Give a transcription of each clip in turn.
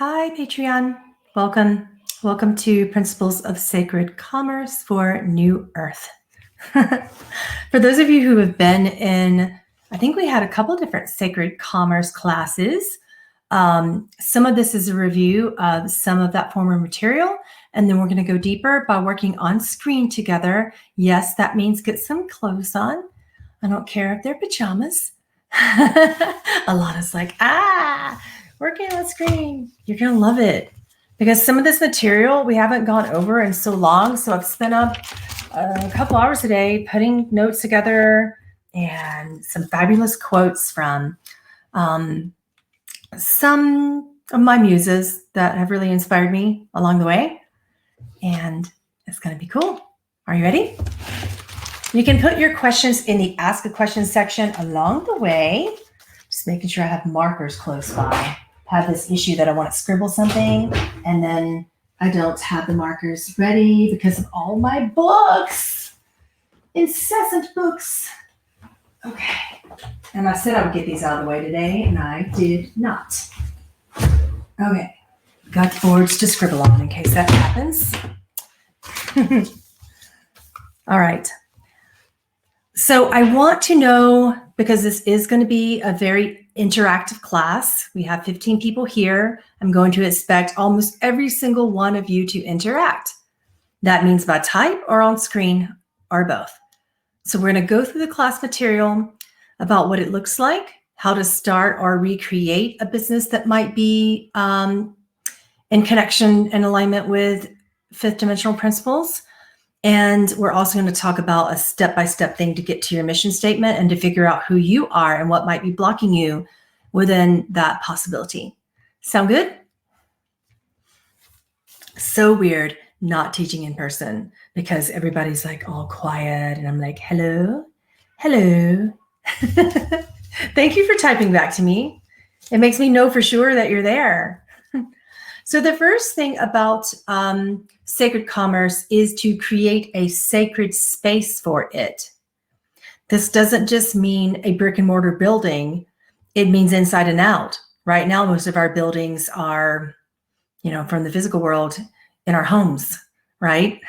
Hi, Patreon. Welcome. Welcome to Principles of Sacred Commerce for New Earth. For those of you who have been in, I think we had a couple different sacred commerce classes. Some of this is a review of some of that former material, and then we're going to go deeper by working on screen together. Yes, that means get some clothes on. I don't care if they're pajamas. Alana's like, working on screen. You're going to love it because some of this material we haven't gone over in so long. So I've spent up a couple hours a day putting notes together and some fabulous quotes from some of my muses that have really inspired me along the way. And it's going to be cool. Are you ready? You can put your questions in the Ask a Question section along the way. Just making sure I have markers close by. I have this issue that I want to scribble something, and then I don't have the markers ready because of all my books. Incessant books. Okay. And I said I would get these out of the way today, and I did not. Okay. Got boards to scribble on in case that happens. All right. So I want to know, because this is going to be a very interactive class. We have 15 people here. I'm going to expect almost every single one of you to interact. That means by type or on screen or both. So we're going to go through the class material about what it looks like, how to start or recreate a business that might be in connection and alignment with fifth dimensional principles. And we're also going to talk about a step-by-step thing to get to your mission statement and to figure out who you are and what might be blocking you within that possibility. Sound good? So weird not teaching in person because everybody's like all quiet and I'm like, hello, hello. Thank you for typing back to me. It makes me know for sure that you're there. So the first thing about sacred commerce is to create a sacred space for it. This doesn't just mean a brick and mortar building. It means inside and out. Right now, most of our buildings are, from the physical world in our homes, right?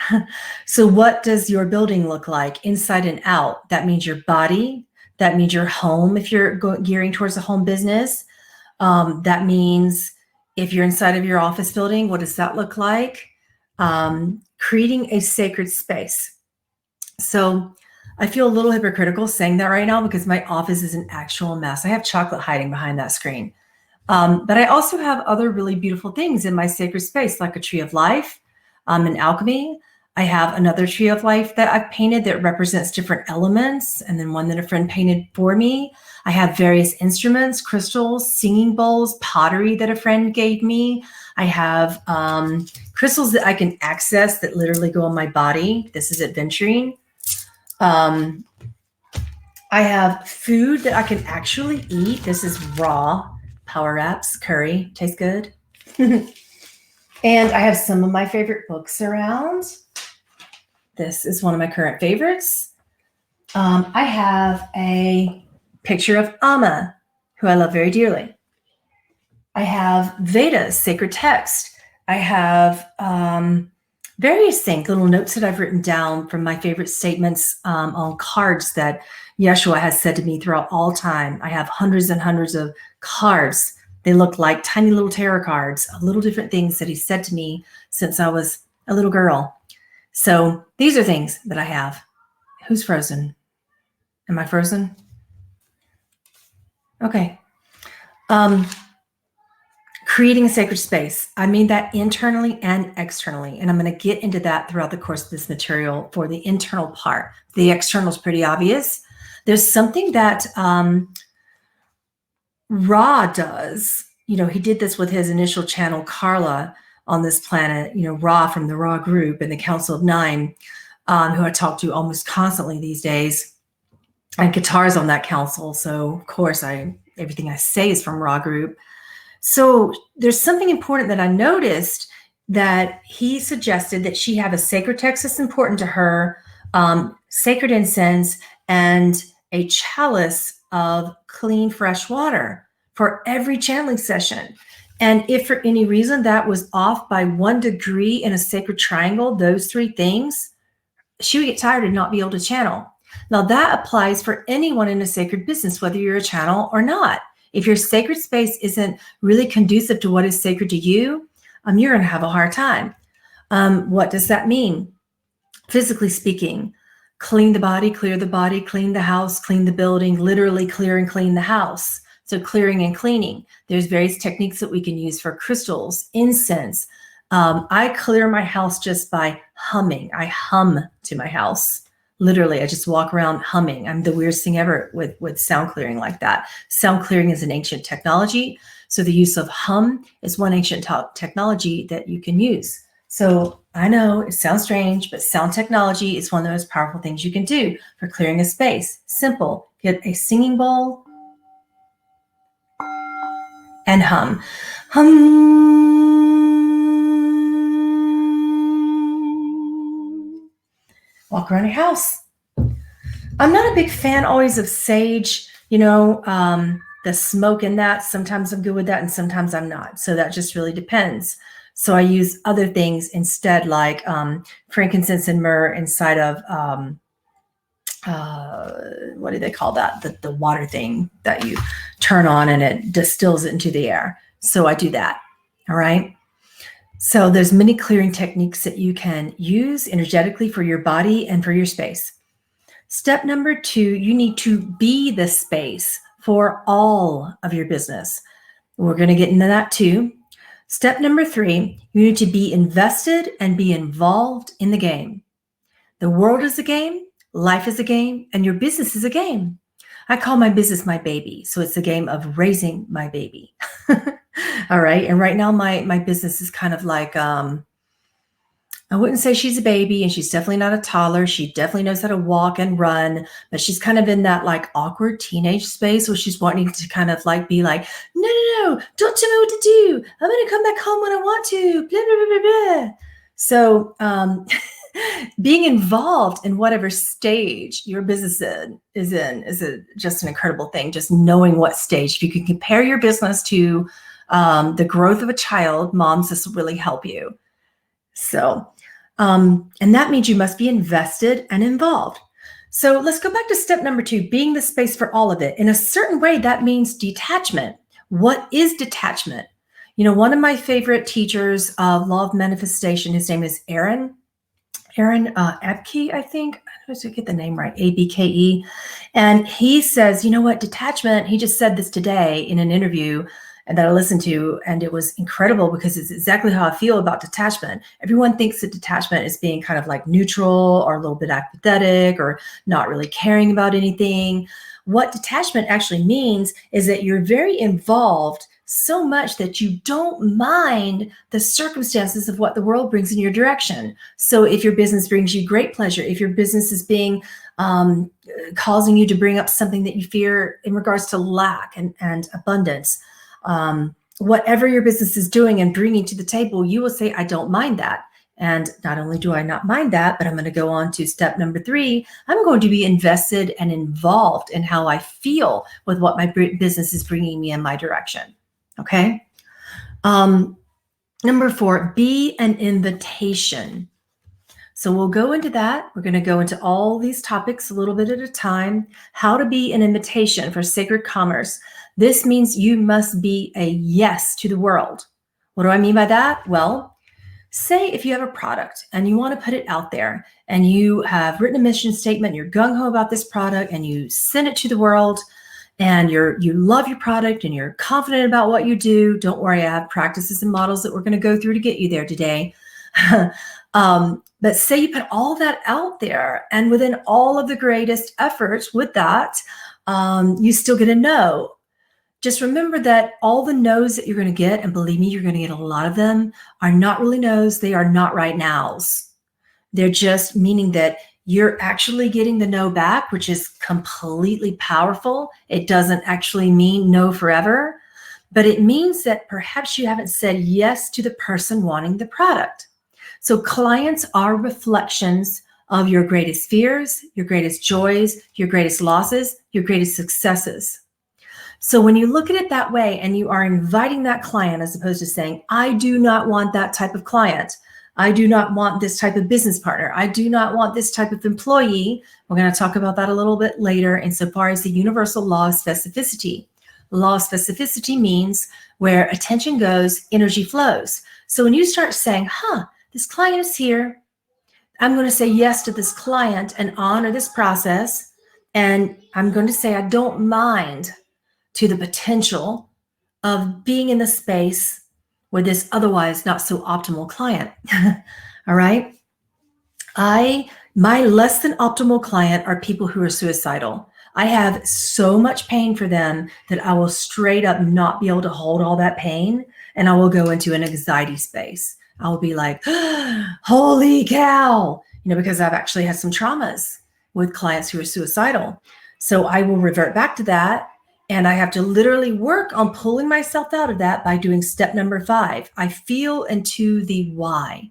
So what does your building look like inside and out? That means your body. That means your home if you're gearing towards a home business. That means if you're inside of your office building, what does that look like? Creating a sacred space. So I feel a little hypocritical saying that right now because my office is an actual mess. I have chocolate hiding behind that screen. But I also have other really beautiful things in my sacred space, like a tree of life in alchemy. I have another tree of life that I've painted that represents different elements, and then one that a friend painted for me. I have various instruments, crystals, singing bowls, pottery that a friend gave me. I have crystals that I can access that literally go on my body. This is adventuring. I have food that I can actually eat. This is raw power wraps, curry, tastes good. And I have some of my favorite books around. This is one of my current favorites. I have a picture of Amma, who I love very dearly. I have Vedas, sacred text. I have various things, little notes that I've written down from my favorite statements on cards that Yeshua has said to me throughout all time. I have hundreds and hundreds of cards. They look like tiny little tarot cards, little different things that he said to me since I was a little girl. So these are things that I have. Who's frozen? Am I frozen? Okay. Creating a sacred space. I mean that internally and externally. And I'm going to get into that throughout the course of this material for the internal part. The external is pretty obvious. There's something that Ra does. He did this with his initial channel, Carla, on this planet, Ra from the Ra group and the Council of Nine, who I talk to almost constantly these days. And Qatar's on that council. So of course everything I say is from Ra group. So there's something important that I noticed that he suggested that she have a sacred text that's important to her, sacred incense, and a chalice of clean, fresh water for every channeling session. And if for any reason that was off by 1 degree in a sacred triangle, those 3 things, she would get tired and not be able to channel. Now that applies for anyone in a sacred business, whether you're a channel or not. If your sacred space isn't really conducive to what is sacred to you, you're going to have a hard time. What does that mean? Physically speaking, clean the body, clear the body, clean the house, clean the building, literally clear and clean the house. So clearing and cleaning. There's various techniques that we can use for crystals, incense. I clear my house just by humming. I hum to my house. Literally, I just walk around humming. I'm the weirdest thing ever with sound clearing like that. Sound clearing is an ancient technology. So the use of hum is one ancient technology that you can use. So I know it sounds strange, but sound technology is one of the most powerful things you can do for clearing a space. Simple. Get a singing bowl and hum. Hum. Walk around your house. I'm not a big fan always of sage, the smoke in that. Sometimes I'm good with that and sometimes I'm not. So that just really depends. So I use other things instead, like frankincense and myrrh inside of, what do they call that? The water thing that you turn on and it distills it into the air. So I do that. All right. So there's many clearing techniques that you can use energetically for your body and for your space. Step number 2, you need to be the space for all of your business. We're going to get into that too. Step number 3, you need to be invested and be involved in the game. The world is a game, life is a game, and your business is a game. I call my business my baby. So it's a game of raising my baby. All right. And right now my business is kind of like, I wouldn't say she's a baby, and she's definitely not a toddler. She definitely knows how to walk and run, but she's kind of in that like awkward teenage space where she's wanting to kind of like be like, no, don't tell me what to do. I'm going to come back home when I want to, blah, blah, blah, blah, blah. So being involved in whatever stage your business is just an incredible thing. Just knowing what stage. If you can compare your business to the growth of a child, moms, this will really help you. So, and that means you must be invested and involved. So let's go back to step number 2, being the space for all of it. In a certain way, that means detachment. What is detachment? One of my favorite teachers of law of manifestation, his name is Aaron Abke, I think. I should get the name right, Abke. And he says, detachment, he just said this today in an interview that I listened to, and it was incredible because it's exactly how I feel about detachment. Everyone thinks that detachment is being kind of like neutral or a little bit apathetic or not really caring about anything. What detachment actually means is that you're very involved so much that you don't mind the circumstances of what the world brings in your direction. So if your business brings you great pleasure, if your business is being causing you to bring up something that you fear in regards to lack and abundance, whatever your business is doing and bringing to the table, you will say, I don't mind that. And not only do I not mind that, but I'm going to go on to step number 3. I'm going to be invested and involved in how I feel with what my business is bringing me in my direction. Okay. Number 4, be an invitation. So we'll go into that. We're going to go into all these topics a little bit at a time. How to be an invitation for sacred commerce. This means you must be a yes to the world. What do I mean by that? Well, say if you have a product and you want to put it out there and you have written a mission statement, you're gung-ho about this product and you send it to the world and you love your product and you're confident about what you do. Don't worry, I have practices and models that we're going to go through to get you there today. But say you put all that out there and within all of the greatest efforts with that, you still get a no. Just remember that all the no's that you're going to get, and believe me, you're going to get a lot of them, are not really no's. They are not right nows. They're just meaning that you're actually getting the no back, which is completely powerful. It doesn't actually mean no forever, but it means that perhaps you haven't said yes to the person wanting the product. So clients are reflections of your greatest fears, your greatest joys, your greatest losses, your greatest successes. So when you look at it that way and you are inviting that client as opposed to saying, I do not want that type of client. I do not want this type of business partner. I do not want this type of employee. We're going to talk about that a little bit later insofar as the universal law of specificity. Law of specificity means where attention goes, energy flows. So when you start saying, this client is here, I'm going to say yes to this client and honor this process. And I'm going to say I don't mind to the potential of being in the space with this otherwise not so optimal client. All right. My less than optimal client are people who are suicidal. I have so much pain for them that I will straight up not be able to hold all that pain. And I will go into an anxiety space. I will be like, holy cow, because I've actually had some traumas with clients who are suicidal. So I will revert back to that. And I have to literally work on pulling myself out of that by doing step number 5. I feel into the why.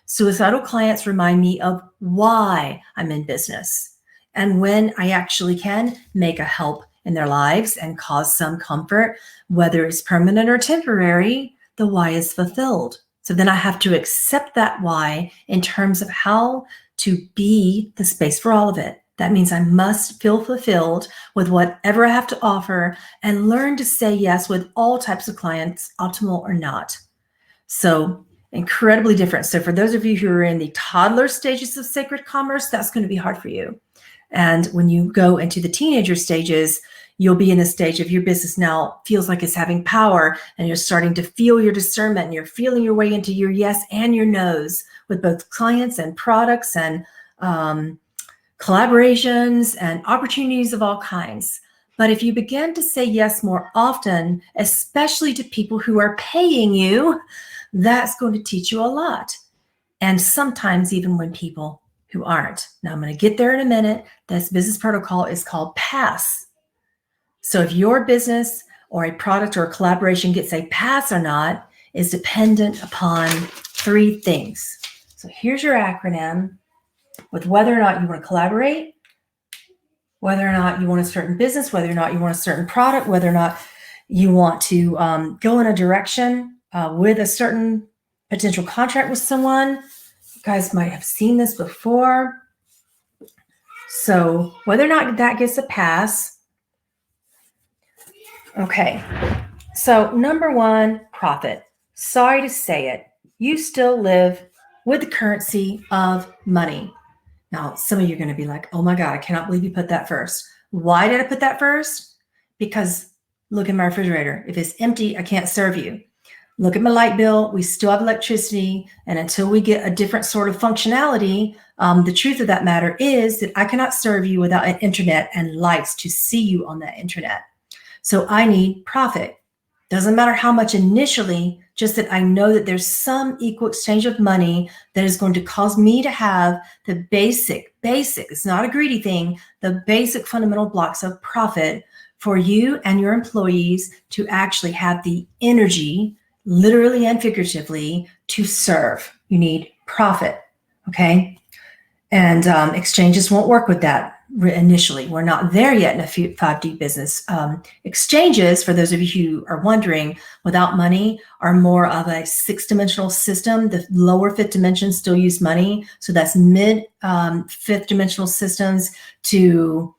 Suicidal clients remind me of why I'm in business. And when I actually can make a help in their lives and cause some comfort, whether it's permanent or temporary, the why is fulfilled. So then I have to accept that why in terms of how to be the space for all of it. That means I must feel fulfilled with whatever I have to offer and learn to say yes with all types of clients, optimal or not. So incredibly different. So for those of you who are in the toddler stages of sacred commerce, that's going to be hard for you. And when you go into the teenager stages, you'll be in a stage of your business now feels like it's having power and you're starting to feel your discernment and you're feeling your way into your yes and your no's with both clients and products and collaborations and opportunities of all kinds. But if you begin to say yes more often, especially to people who are paying you, that's going to teach you a lot. And sometimes even when people who aren't. Now I'm going to get there in a minute. This business protocol is called PASS. So if your business or a product or a collaboration gets a pass or not is dependent upon 3 things. So here's your acronym with whether or not you want to collaborate, whether or not you want a certain business, whether or not you want a certain product, whether or not you want to go in a direction with a certain potential contract with someone. You guys might have seen this before. So whether or not that gets a pass. Okay. So number 1, profit. Sorry to say it. You still live with the currency of money. Now, some of you are going to be like, oh my God, I cannot believe you put that first. Why did I put that first? Because look at my refrigerator. If it's empty, I can't serve you. Look at my light bill. We still have electricity. And until we get a different sort of functionality, the truth of that matter is that I cannot serve you without an internet and lights to see you on that internet. So I need profit. Doesn't matter how much initially, just that I know that there's some equal exchange of money that is going to cause me to have the basic, it's not a greedy thing, the basic fundamental blocks of profit for you and your employees to actually have the energy, literally and figuratively, to serve. You need profit, okay? And exchanges won't work with that initially. We're not there yet in a 5D business. Exchanges, for those of you who are wondering, without money are more of a 6-dimensional system. The lower 5th dimensions still use money. So that's mid 5th dimensional systems to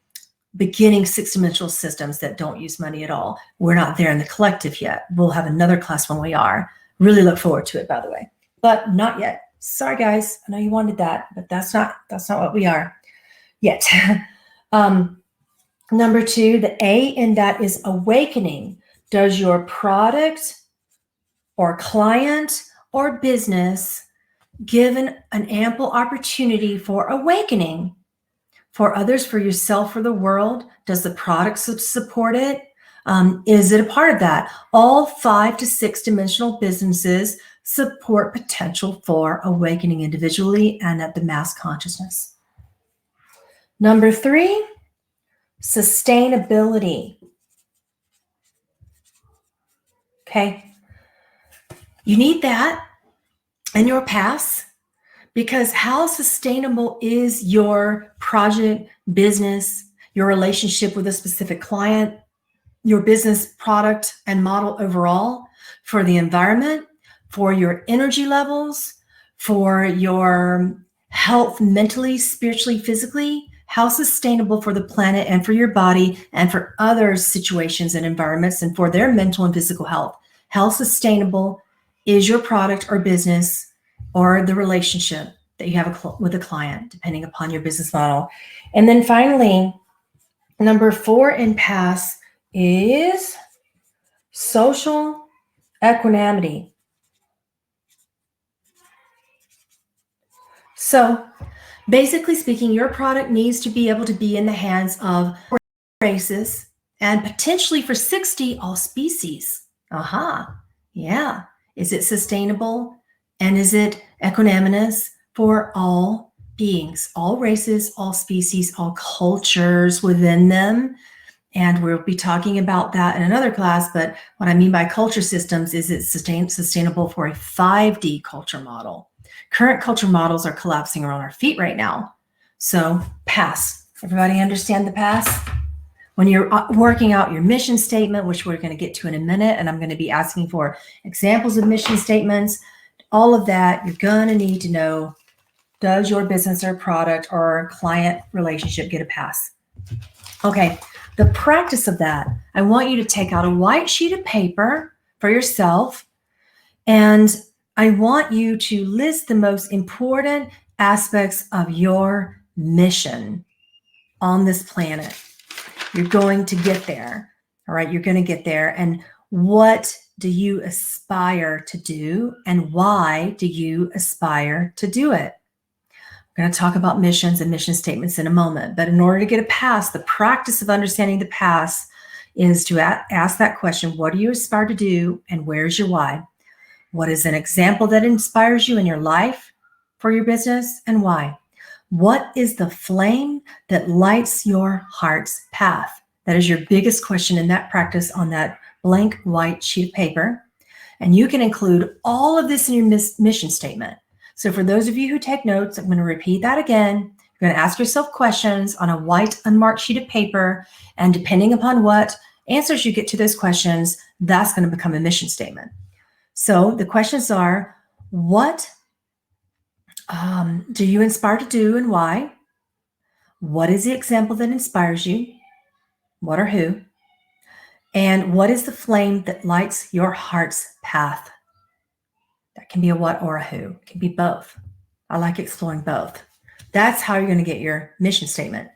beginning 6-dimensional systems that don't use money at all. We're not there in the collective yet. We'll have another class when we are. Really look forward to it, by the way, but not yet. Sorry, guys. I know you wanted that, but that's not what we are yet. Number 2, the A in that is awakening. Does your product or client or business give an ample opportunity for awakening? For others, for yourself, for the world? Does the product support it? Is it a part of that? All 5 to 6 dimensional businesses support potential for awakening individually and at the mass consciousness. Number 3, sustainability. Okay. You need that in your pass, because how sustainable is your project, business, your relationship with a specific client, your business product and model overall, for the environment, for your energy levels, for your health mentally, spiritually, physically, how sustainable for the planet and for your body and for other situations and environments and for their mental and physical health. How sustainable is your product or business or the relationship that you have with a client, depending upon your business model. And then finally, number 4 in PASS is social equanimity. So basically speaking, your product needs to be able to be in the hands of races and potentially for 60 all species. Aha. Yeah. Is it sustainable? And is it equanimous for all beings, all races, all species, all cultures within them? And we'll be talking about that in another class. But what I mean by culture systems is it's sustainable for a 5D culture model. Current culture models are collapsing around our feet right now. So PASS. Everybody understand the PASS? When you're working out your mission statement, which we're going to get to in a minute, and I'm going to be asking for examples of mission statements, all of that, you're going to need to know, does your business or product or client relationship get a PASS? Okay, the practice of that, I want you to take out a white sheet of paper for yourself, and I want you to list the most important aspects of your mission on this planet. You're going to get there. All right, you're going to get there. And what do you aspire to do? And why do you aspire to do it? We're going to talk about missions and mission statements in a moment. But in order to get a PASS, the practice of understanding the PASS is to ask that question, what do you aspire to do? And where's your why? What is an example that inspires you in your life for your business and why? What is the flame that lights your heart's path? That is your biggest question in that practice on that blank white sheet of paper. And you can include all of this in your mission statement. So for those of you who take notes, I'm going to repeat that again. You're going to ask yourself questions on a white unmarked sheet of paper. And depending upon what answers you get to those questions, that's going to become a mission statement. So the questions are, what do you inspire to do and why? What is the example that inspires you? What or who? And what is the flame that lights your heart's path? That can be a what or a who. It can be both. I like exploring both. That's how you're going to get your mission statement.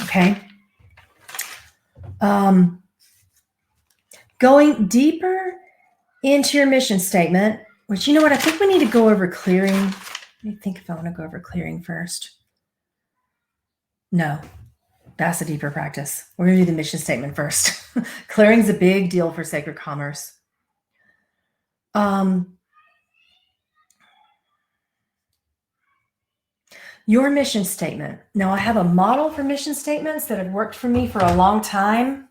Okay. Going deeper into your mission statement, which, you know what, I think we need to go over clearing. Let me think if I want to go over clearing first. No, that's a deeper practice. We're going to do the mission statement first. Clearing is a big deal for sacred commerce. Your mission statement. Now, I have a model for mission statements that have worked for me for a long time.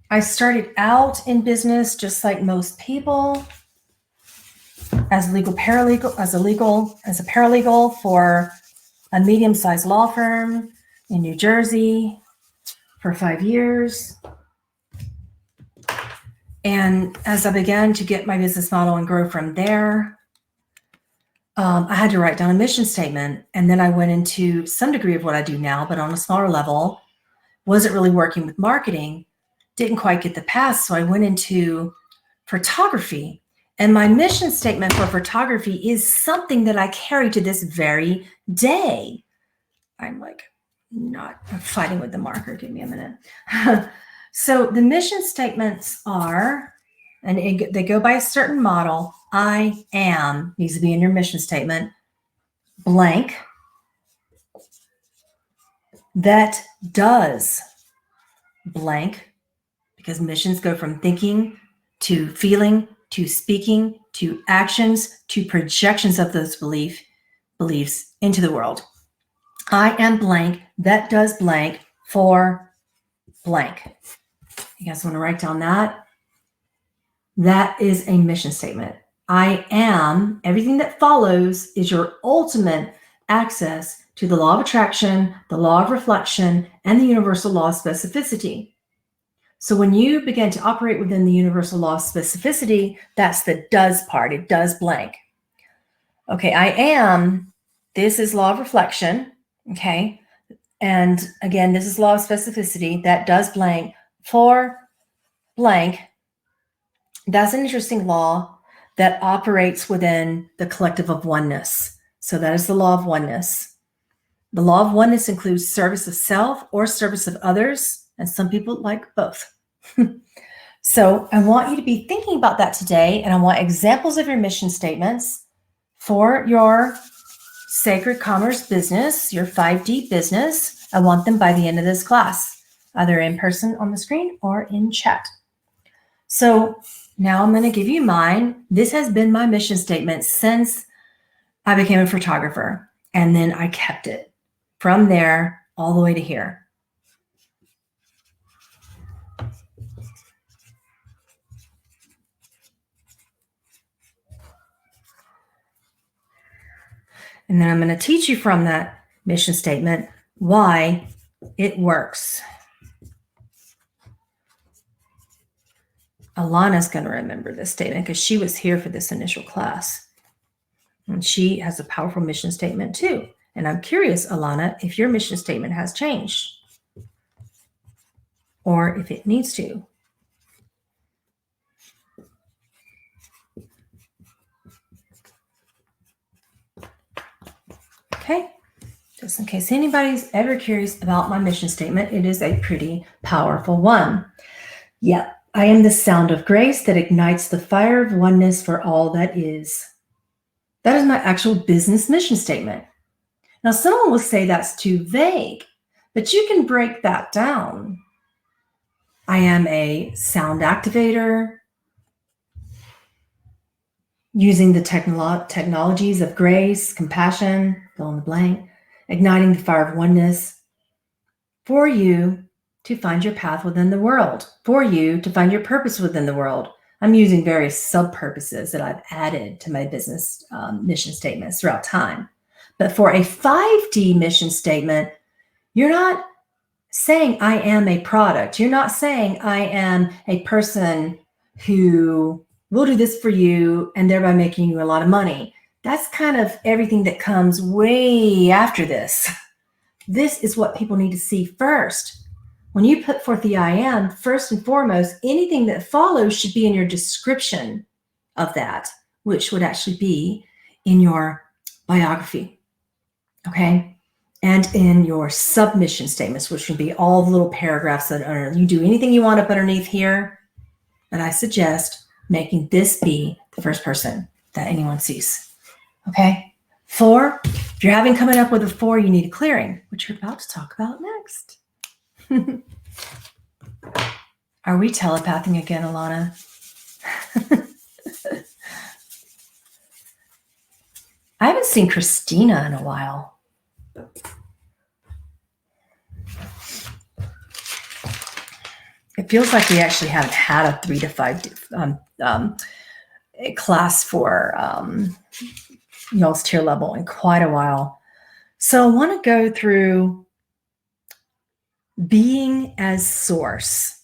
I started out in business just like most people as a paralegal for a medium-sized law firm in New Jersey for 5 years. And as I began to get my business model and grow from there, I had to write down a mission statement. And then I went into some degree of what I do now, but on a smaller level. Wasn't really working with marketing, didn't quite get the PASS. So I went into photography. And my mission statement for photography is something that I carry to this very day. I'm fighting with the marker. Give me a minute. So the mission statements are, and they go by a certain model. I am needs to be in your mission statement. Blank. That does blank, because missions go from thinking to feeling to speaking to actions to projections of those beliefs into the world. I am blank. That does blank for blank. You guys want to write down that? That is a mission statement. I am, everything that follows is your ultimate access to the law of attraction, the law of reflection, and the universal law of specificity. So when you begin to operate within the universal law of specificity, that's the does part. It does blank. Okay, I am. This is law of reflection. Okay. And again, this is law of specificity. That does blank for blank. That's an interesting law that operates within the collective of oneness. So that is the law of oneness. The law of oneness includes service of self or service of others, and some people like both. So I want you to be thinking about that today, and I want examples of your mission statements for your sacred commerce business, your 5D business. I want them by the end of this class, either in person on the screen or in chat. So now I'm going to give you mine. This has been my mission statement since I became a photographer, and then I kept it from there all the way to here. And then I'm going to teach you from that mission statement why it works. Alana's going to remember this statement because she was here for this initial class. And she has a powerful mission statement too. And I'm curious, Alana, if your mission statement has changed or if it needs to. Okay, just in case anybody's ever curious about my mission statement, it is a pretty powerful one. Yep, I am the sound of grace that ignites the fire of oneness for all that is. That is my actual business mission statement. Now, someone will say that's too vague, but you can break that down. I am a sound activator, using the technologies of grace, compassion, fill in the blank, igniting the fire of oneness for you to find your path within the world, for you to find your purpose within the world. I'm using various sub-purposes that I've added to my business mission statements throughout time. But for a 5D mission statement, you're not saying I am a product. You're not saying I am a person who will do this for you and thereby making you a lot of money. That's kind of everything that comes way after this. This is what people need to see first. When you put forth the I am, first and foremost, anything that follows should be in your description of that, which would actually be in your biography, okay? And in your submission statements, which would be all the little paragraphs that are, you do anything you want up underneath here, but I suggest making this be the first person that anyone sees, okay? 4, if you're having coming up with a 4, you need a clearing, which we're about to talk about next. Are we telepathing again, Alana? I haven't seen Christina in a while. It feels like we actually haven't had a 3 to 5 class for y'all's tier level in quite a while. So I want to go through being as source.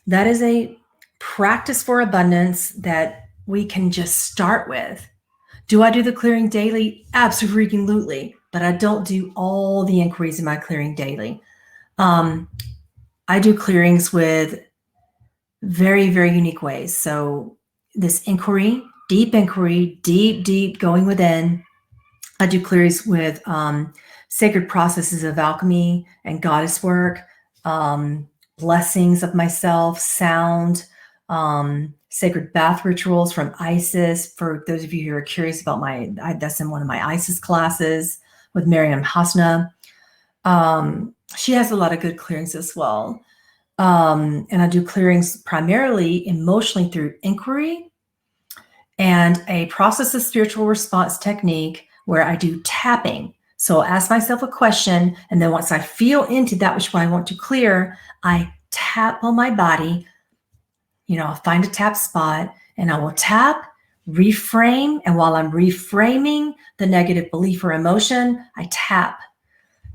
That is a practice for abundance that we can just start with. Do I do the clearing daily? Absolutely. But I don't do all the inquiries in my clearing daily. I do clearings with very, very unique ways. So this inquiry, deep going within. I do clearings with sacred processes of alchemy and goddess work, blessings of myself, sound, sacred bath rituals from Isis. For those of you who are curious about that's in one of my Isis classes with Miriam Hasna. She has a lot of good clearings as well. And I do clearings primarily emotionally through inquiry and a process of spiritual response technique where I do tapping. So I'll ask myself a question, and then once I feel into that which I want to clear, I tap on my body. I'll find a tap spot and I will tap, reframe. And while I'm reframing the negative belief or emotion, I tap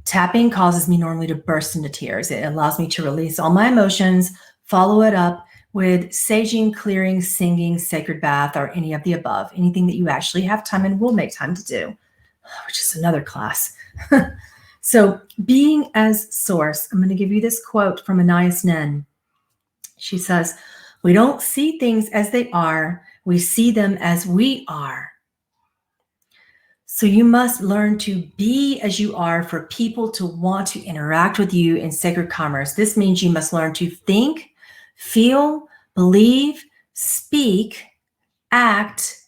Tapping causes me normally to burst into tears. It allows me to release all my emotions, follow it up with saging, clearing, singing, sacred bath, or any of the above, anything that you actually have time and will make time to do, which is another class. So being as source, I'm going to give you this quote from Anais Nin. She says, "We don't see things as they are. We see them as we are. So you must learn to be as you are for people to want to interact with you in sacred commerce. This means you must learn to think, feel, believe, speak, act,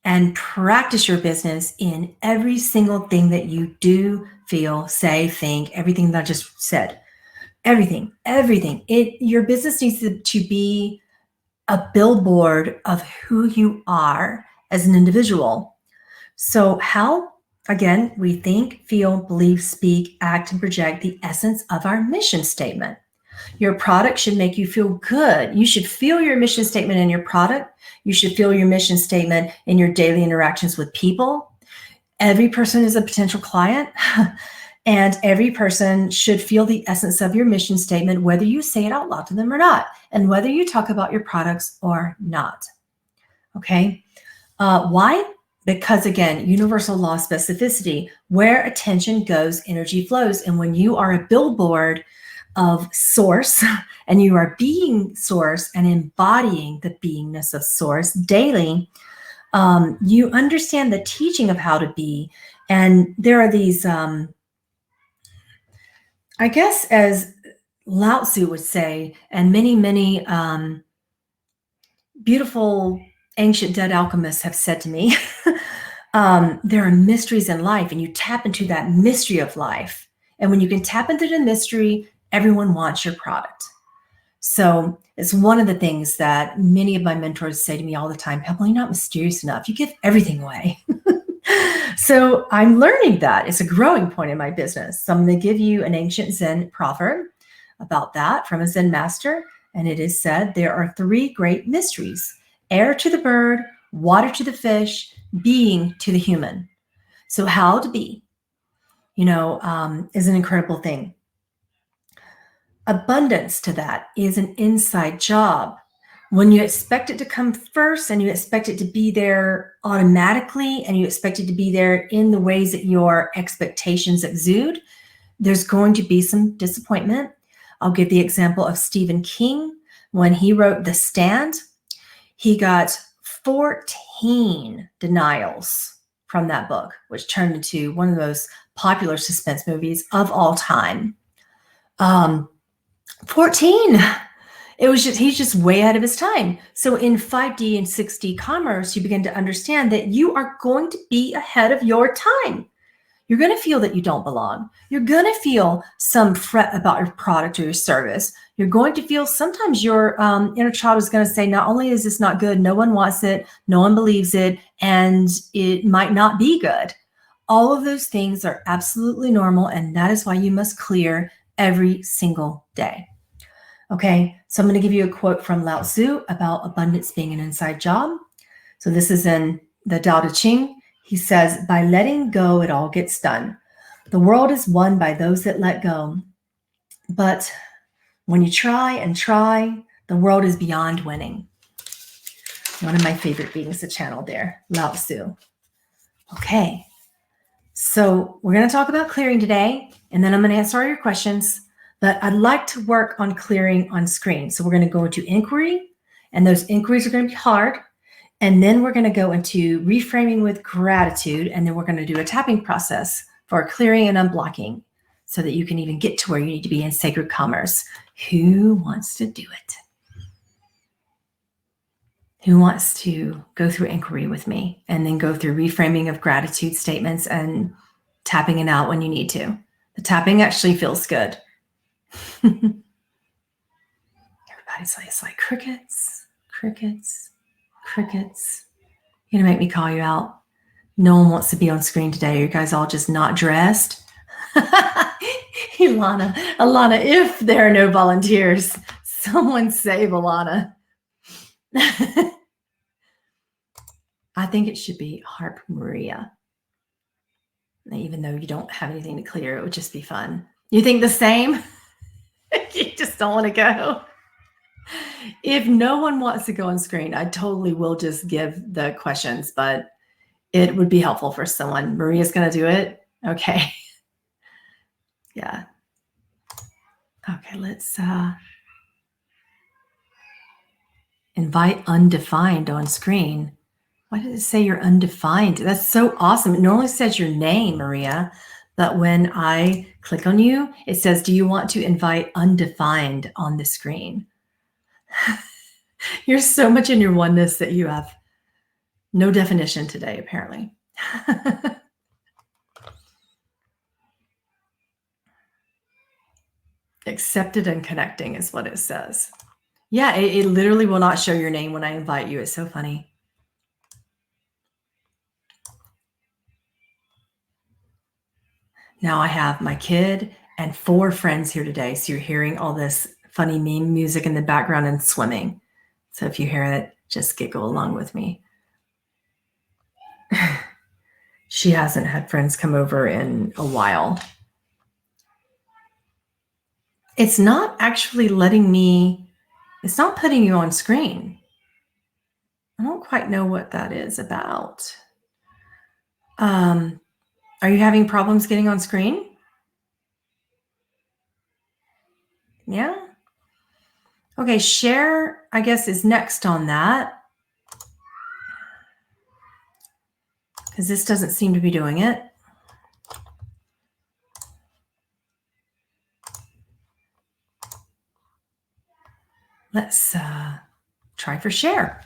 and practice your business in every single thing that you do, feel, say, think, everything that I just said. Everything. Your business needs to be a billboard of who you are as an individual. So how? Again, we think, feel, believe, speak, act, and project the essence of our mission statement. Your product should make you feel good. You should feel your mission statement in your product. You should feel your mission statement in your daily interactions with people. Every person is a potential client, and every person should feel the essence of your mission statement, whether you say it out loud to them or not, and whether you talk about your products or not. Okay? Why? Because again, universal law of specificity, where attention goes, energy flows. And when you are a billboard of source and you are being source and embodying the beingness of source daily, you understand the teaching of how to be. And there are these, I guess, as Lao Tzu would say, and many beautiful ancient dead alchemists have said to me, there are mysteries in life, and you tap into that mystery of life. And when you can tap into the mystery, everyone wants your product. So it's one of the things that many of my mentors say to me all the time, Pamela, you're not mysterious enough. You give everything away. So I'm learning that. It's a growing point in my business. So I'm going to give you an ancient Zen proverb about that from a Zen master. And it is said, there are 3 great mysteries: air to the bird, water to the fish, being to the human. So how to be, is an incredible thing. Abundance to that is an inside job. When you expect it to come first and you expect it to be there automatically and you expect it to be there in the ways that your expectations exude, there's going to be some disappointment. I'll give the example of Stephen King. When he wrote The Stand, he got 14 denials from that book, which turned into one of the most popular suspense movies of all time. 14. He's just way ahead of his time. So in 5D and 6D commerce, you begin to understand that you are going to be ahead of your time. You're going to feel that you don't belong. You're going to feel some fret about your product or your service. You're going to feel sometimes your inner child is going to say, not only is this not good, no one wants it, no one believes it, and it might not be good. All of those things are absolutely normal, and that is why you must clear every single day. Okay, so I'm going to give you a quote from Lao Tzu about abundance being an inside job. So this is in the Tao Te Ching. He says, by letting go, it all gets done. The world is won by those that let go. But when you try and try, the world is beyond winning. One of my favorite beings to channel there, Lao Tzu. Okay, so we're going to talk about clearing today, and then I'm going to answer all your questions. But I'd like to work on clearing on screen. So we're going to go into inquiry, and those inquiries are going to be hard. And then we're going to go into reframing with gratitude, and then we're going to do a tapping process for clearing and unblocking so that you can even get to where you need to be in sacred commerce. Who wants to do it? Who wants to go through inquiry with me and then go through reframing of gratitude statements and tapping it out when you need to? The tapping actually feels good. Everybody's like, it's like crickets, crickets, crickets. You're gonna make me call you out. No one wants to be on screen today. You guys all just not dressed. Alana, if there are no volunteers, someone save Alana. I think it should be Harp Maria. Even though you don't have anything to clear, it would just be fun. You think the same? You just don't want to go. If no one wants to go on screen, I totally will just give the questions, but it would be helpful for someone. Maria's going to do it. Okay. Yeah. Okay, let's invite undefined on screen. Why did it say you're undefined? That's so awesome. It normally says your name, Maria, but when I click on you, it says, do you want to invite undefined on the screen? You're so much in your oneness that you have no definition today, apparently. Accepted and connecting is what it says. Yeah, it literally will not show your name when I invite you. It's so funny. Now I have my kid and 4 friends here today. So you're hearing all this funny meme music in the background and swimming. So if you hear it, just giggle along with me. She hasn't had friends come over in a while. It's not actually letting me, it's not putting you on screen. I don't quite know what that is about. Are you having problems getting on screen? Yeah. Okay, share, I guess, is next on that. Because this doesn't seem to be doing it. Let's try for share.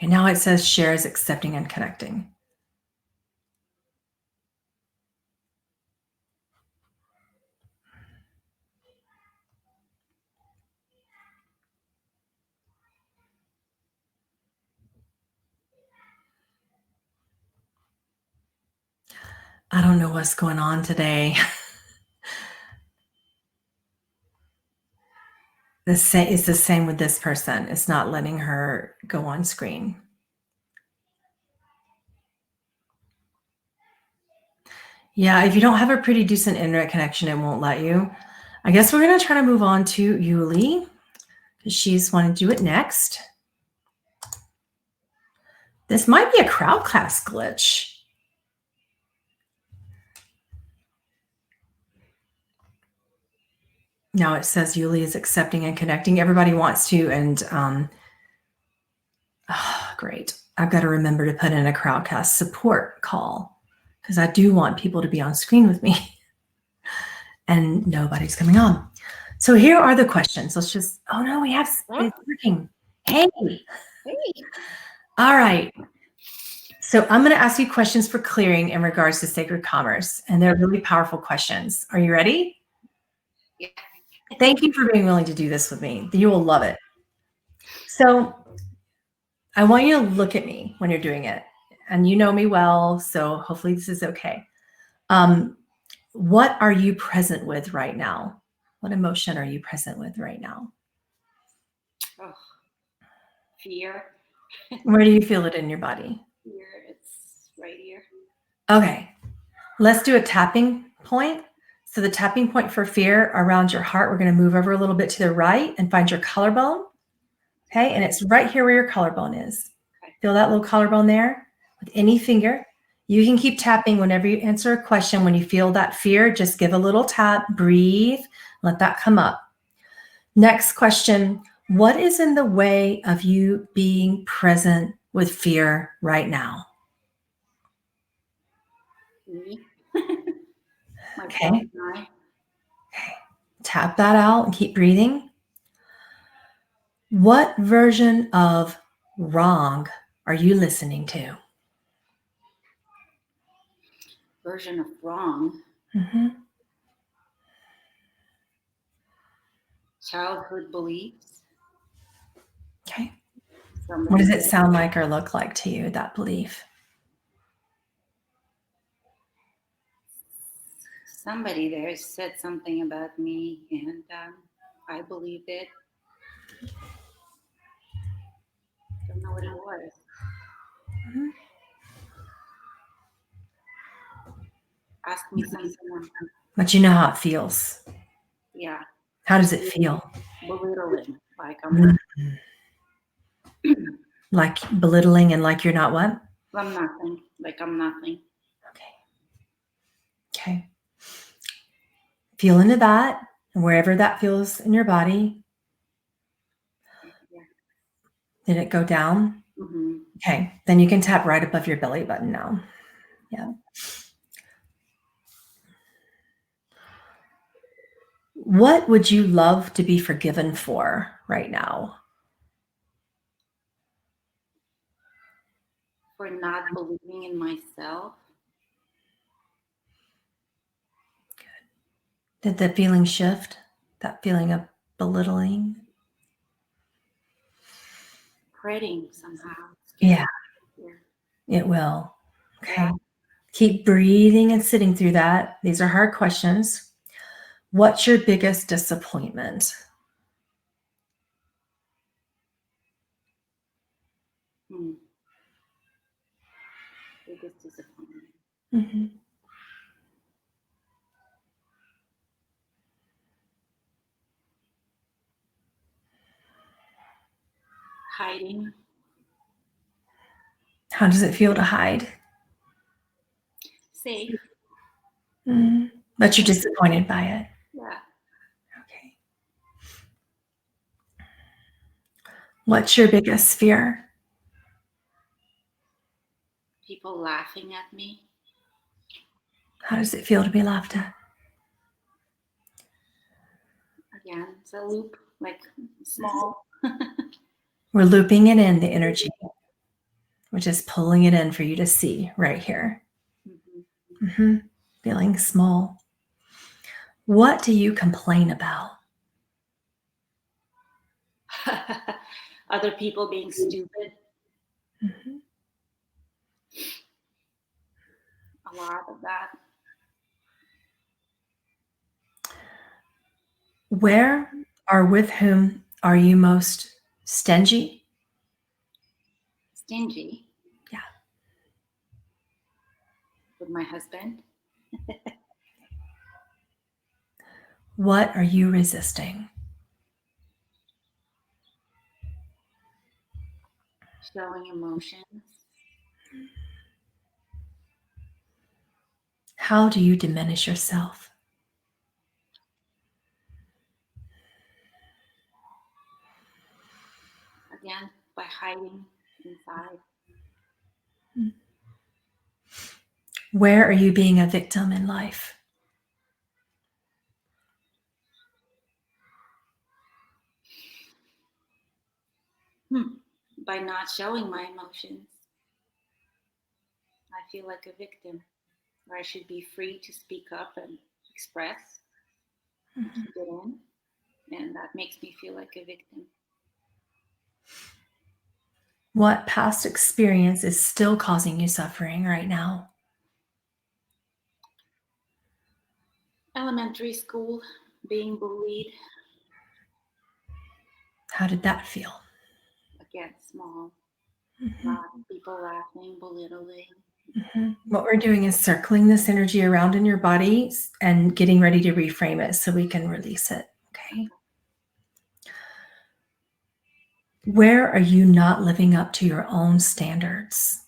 Okay, now it says share is accepting and connecting. I don't know what's going on today. It's the same with this person. It's not letting her go on screen. Yeah, if you don't have a pretty decent internet connection, it won't let you. I guess we're going to try to move on to Yuli because she's wanting to do it next. This might be a crowd class glitch. Now it says Yuli is accepting and connecting. Everybody wants to, and great. I've got to remember to put in a crowdcast support call because I do want people to be on screen with me. And nobody's coming on. So here are the questions. Let's just, oh no, we have, it's working. Hey. All right. So I'm going to ask you questions for clearing in regards to sacred commerce. And they're really powerful questions. Are you ready? Yeah. Thank you for being willing to do this with me. You will love it. So I want you to look at me when you're doing it. And you know me well, so hopefully this is okay. What are you present with right now? What emotion are you present with right now? Oh, fear. Where do you feel it in your body? Fear, it's right here. Okay, let's do a tapping point. So the tapping point for fear around your heart, we're going to move over a little bit to the right and find your collarbone. Okay, and it's right here where your collarbone is. Okay. Feel that little collarbone there with any finger. You can keep tapping whenever you answer a question. When you feel that fear, just give a little tap, breathe, let that come up. Next question, what is in the way of you being present with fear right now? Me. Okay. Okay. Tap that out and keep breathing. What version of wrong are you listening to? Version of wrong. Mm-hmm. Childhood beliefs. Okay. Somebody What does it sound like or look like to you, that belief? Somebody there said something about me, and I believed it. know what it was. Mhm. Ask me something else. But you know how it feels. Yeah. How does it feel? Belittling. Like Mhm. Like belittling and like you're not what? I'm nothing. Like I'm nothing. Okay. Okay. Feel into that, and wherever that feels in your body. Yeah. Did it go down? Mm-hmm. Okay. Then you can tap right above your belly button now. Yeah. What would you love to be forgiven for right now? For not believing in myself. Did the feeling shift? That feeling of belittling? Hurting somehow. Yeah, Scared. it will. Okay. Yeah. Keep breathing and sitting through that. These are hard questions. What's your biggest disappointment? Hmm. Biggest disappointment. Mm-hmm. Hiding. How does it feel to hide? Safe. Mm-hmm. But you're disappointed by it. Yeah. Okay. What's your biggest fear? People laughing at me. How does it feel to be laughed at? Again, it's a loop. Like small. We're looping it in, the energy. We're just pulling it in for you to see right here. Mm-hmm. Mm-hmm. Feeling small. What do you complain about? Other people being stupid. Mm-hmm. A lot of that. Where or with whom are you most stingy? Stingy. Yeah. With my husband. What are you resisting? Showing emotions. How do you diminish yourself? Again, by hiding inside. Where are you being a victim in life? By not showing my emotions. I feel like a victim. Where I should be free to speak up and express and keep it in. And that makes me feel like a victim. What past experience is still causing you suffering right now? Elementary school, being bullied. How did that feel? Again, small. Mm-hmm. People laughing, belittling. Mm-hmm. What we're doing is circling this energy around in your body and getting ready to reframe it so we can release it. Okay. Where are you not living up to your own standards?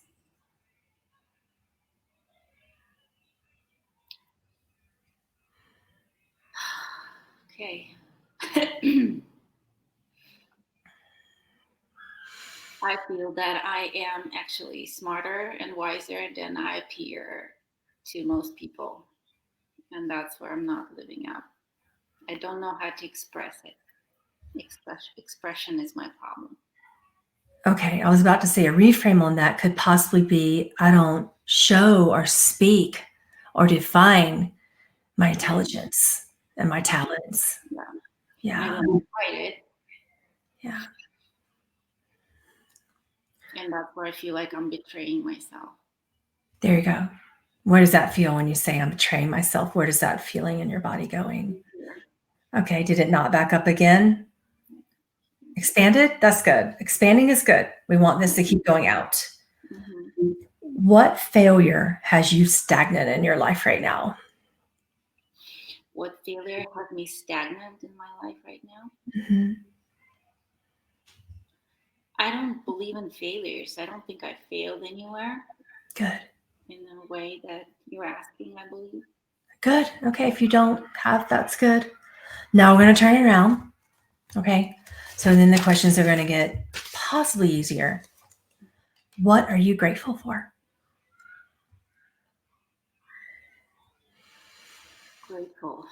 Okay. I feel that I am actually smarter and wiser than I appear to most people. And that's where I'm not living up. I don't know how to express it. Expression is my problem. Okay, I was about to say a reframe on that could possibly be I don't show or speak or define my intelligence and my talents. Yeah. And I Yeah, want to fight it. yeah. And that's where I feel like I'm betraying myself. There you go. Where does that feel when you say I'm betraying myself? Where does that feeling in your body going? Here. Okay, did it not back up again? Expanded? That's good. Expanding is good. We want this to keep going out. Mm-hmm. What failure has you stagnant in your life right now? What failure has me stagnant in my life right now? Mm-hmm. I don't believe in failures. I don't think I failed anywhere Good. in a way that you're asking, I believe. Good. Okay. If you don't have, that's good. Now we're going to turn it around. Okay. So then the questions are going to get possibly easier. What are you grateful for? Grateful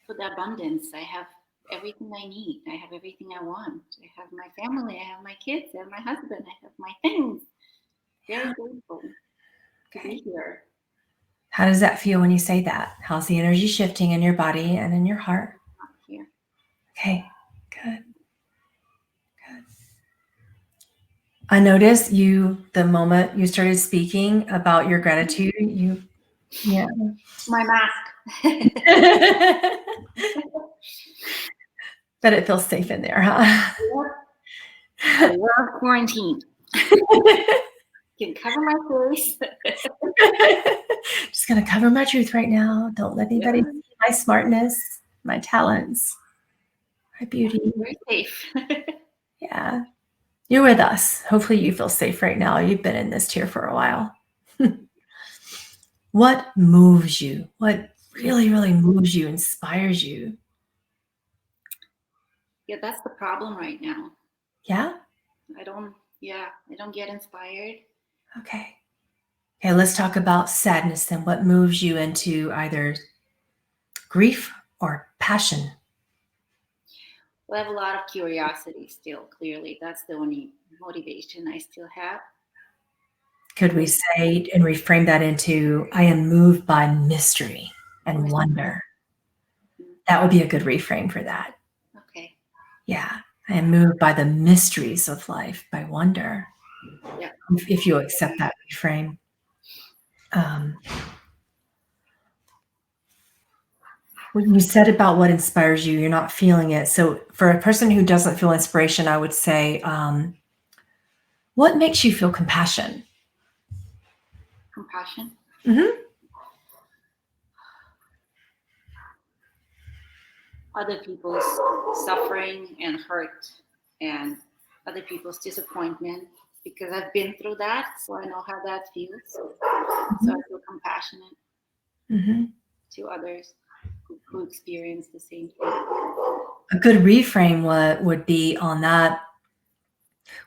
for the abundance. I have everything I need. I have everything I want. I have my family. I have my kids. I have my husband. I have my things. Very grateful to be Okay. here. How does that feel when you say that? How's the energy shifting in your body and in your heart? Not here. Okay. Good. Good. I noticed you, the moment you started speaking about your gratitude, yeah. My mask. But it feels safe in there, huh? I love quarantine. Can cover my face. Just gonna cover my truth right now. Don't let anybody Yeah. see my smartness, my talents, my beauty. Very safe. Yeah. You're with us. Hopefully you feel safe right now. You've been in this chair for a while. What moves you? What really, really moves you, inspires you? Yeah, that's the problem right now. Yeah? I don't get inspired. Okay. Okay, let's talk about sadness then. What moves you into either grief or passion? Well, I have a lot of curiosity still, clearly. That's the only motivation I still have. Could we say and reframe that into I am moved by mystery and wonder? That would be a good reframe for that. Okay. Yeah. I am moved by the mysteries of life, by wonder. Yeah. If you accept that reframe. What you said about what inspires you, you're not feeling it. So for a person who doesn't feel inspiration, I would say, what makes you feel compassion? Compassion. Mm-hmm. Other people's suffering and hurt and other people's disappointment, because I've been through that, so I know how that feels. So I feel compassionate Mm-hmm. to others who experience the same thing. A good reframe would be on that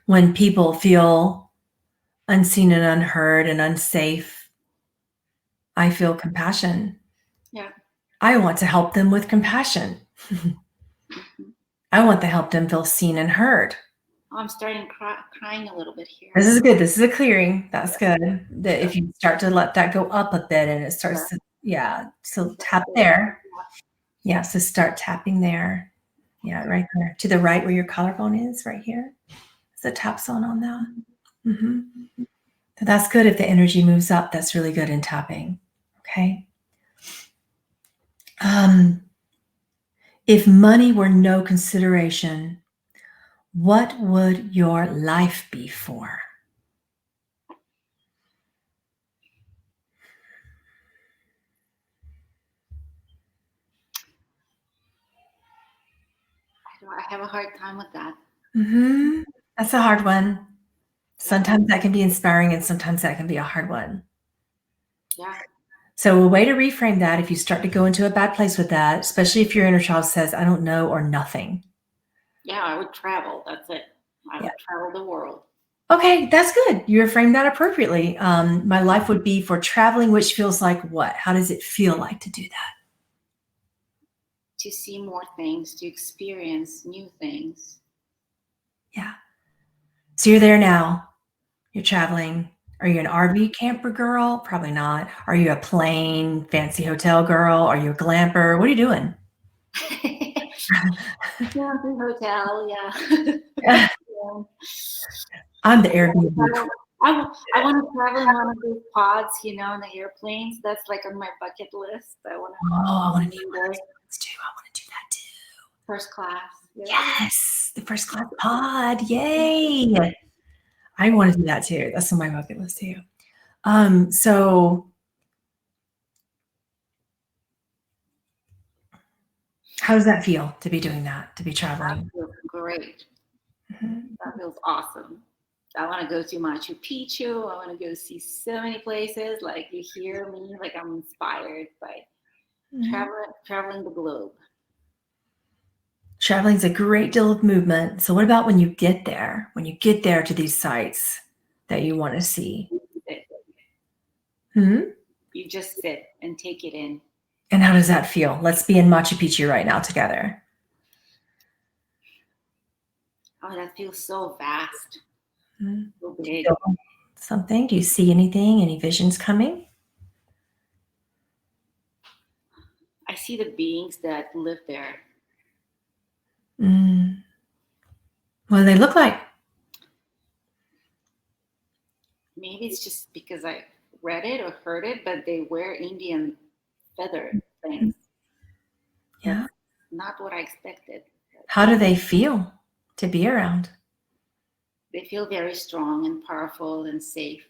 when people feel unseen and unheard and unsafe. I feel compassion. Yeah. I want to help them with compassion. Mm-hmm. I want to help them feel seen and heard. Oh, I'm starting crying a little bit here. This is good. This is a clearing. That's good. That if you start to let that go up a bit and it starts to, yeah. So tap there. Yeah. So start tapping there. Yeah. Right there to the right where your collarbone is right here. So tap zone on that. Mm-hmm. So that's good. If the energy moves up, that's really good in tapping. Okay. If money were no consideration, what would your life be for? I have a hard time with that. Mm-hmm. That's a hard one. Sometimes that can be inspiring and sometimes that can be a hard one. Yeah. So a way to reframe that, if you start to go into a bad place with that, especially if your inner child says, I don't know or nothing. Yeah, I would travel. That's it. I would travel the world. Okay, that's good. You reframed that appropriately. My life would be for traveling, which feels like what? How does it feel like to do that? To see more things, to experience new things. Yeah. So you're there now. You're traveling. Are you an RV camper girl? Probably not. Are you a plain fancy hotel girl? Are you a glamper? What are you doing? Hotel, yeah. Yeah. I'm the Airbnb. I want to travel in one of those pods, in the airplanes. That's like on my bucket list. I want to. Oh, I want to be one of those too. I want to do that too. First class. Yes, the first class pod. Yay. I want to do that too. That's on my bucket list too. So how does that feel to be doing that, to be That traveling? feels great. Mhm. That feels awesome. I want to go to Machu Picchu. I want to go see so many places. Like you hear me, like I'm inspired by Mhm. traveling the globe. Traveling is a great deal of movement. So what about when you get there? When you get there to these sites that you want to see? Hmm? You just sit and take it in. And how does that feel? Let's be in Machu Picchu right now together. Oh, that feels so vast, Mhm. so Do you big. feel something? Do you see anything? Any visions coming? I see the beings that live there. Mm. What do they look like? Maybe it's just because I read it or heard it, but they wear Indian feather things. That's Yeah. not what I expected. How do they feel to be around? They feel very strong and powerful and safe.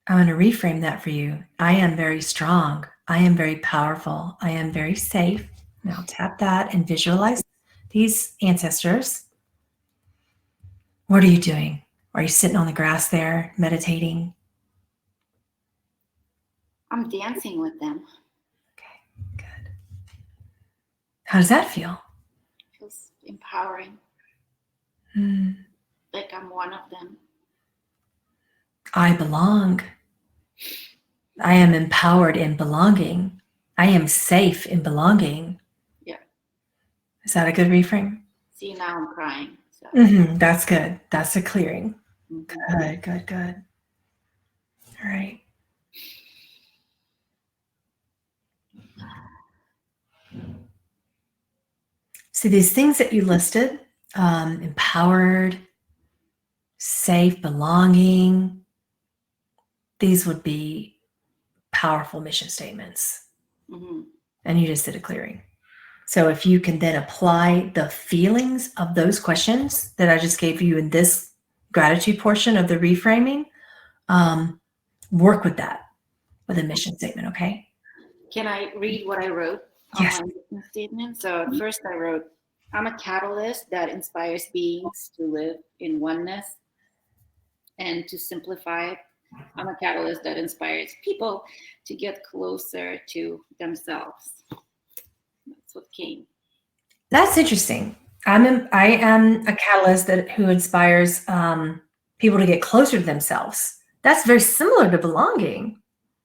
I'm going to reframe that for you. I am very strong. I am very powerful. I am very safe. Now tap that and visualize these ancestors. What are you doing? Are you sitting on the grass there, meditating? I'm dancing with them. Okay, good. How does that feel? It feels empowering, Mm, like I'm one of them. I belong. I am empowered in belonging. I am safe in belonging. Yeah. Is that a good reframe? See, now I'm crying. So. That's good. That's a clearing. Mm-hmm. Good, good, good. All right. So these things that you listed, empowered, safe, belonging, these would be powerful mission statements. Mm-hmm. And you just did a clearing. So if you can then apply the feelings of those questions that I just gave you in this gratitude portion of the reframing, work with that with a mission statement, okay? Can I read what I wrote on Yes. my mission statement? So at first I wrote, I'm a catalyst that inspires beings to live in oneness. And to simplify it, I'm a catalyst that inspires people to get closer to themselves. That's what came. That's interesting. I am a catalyst who inspires people to get closer to themselves. That's very similar to belonging.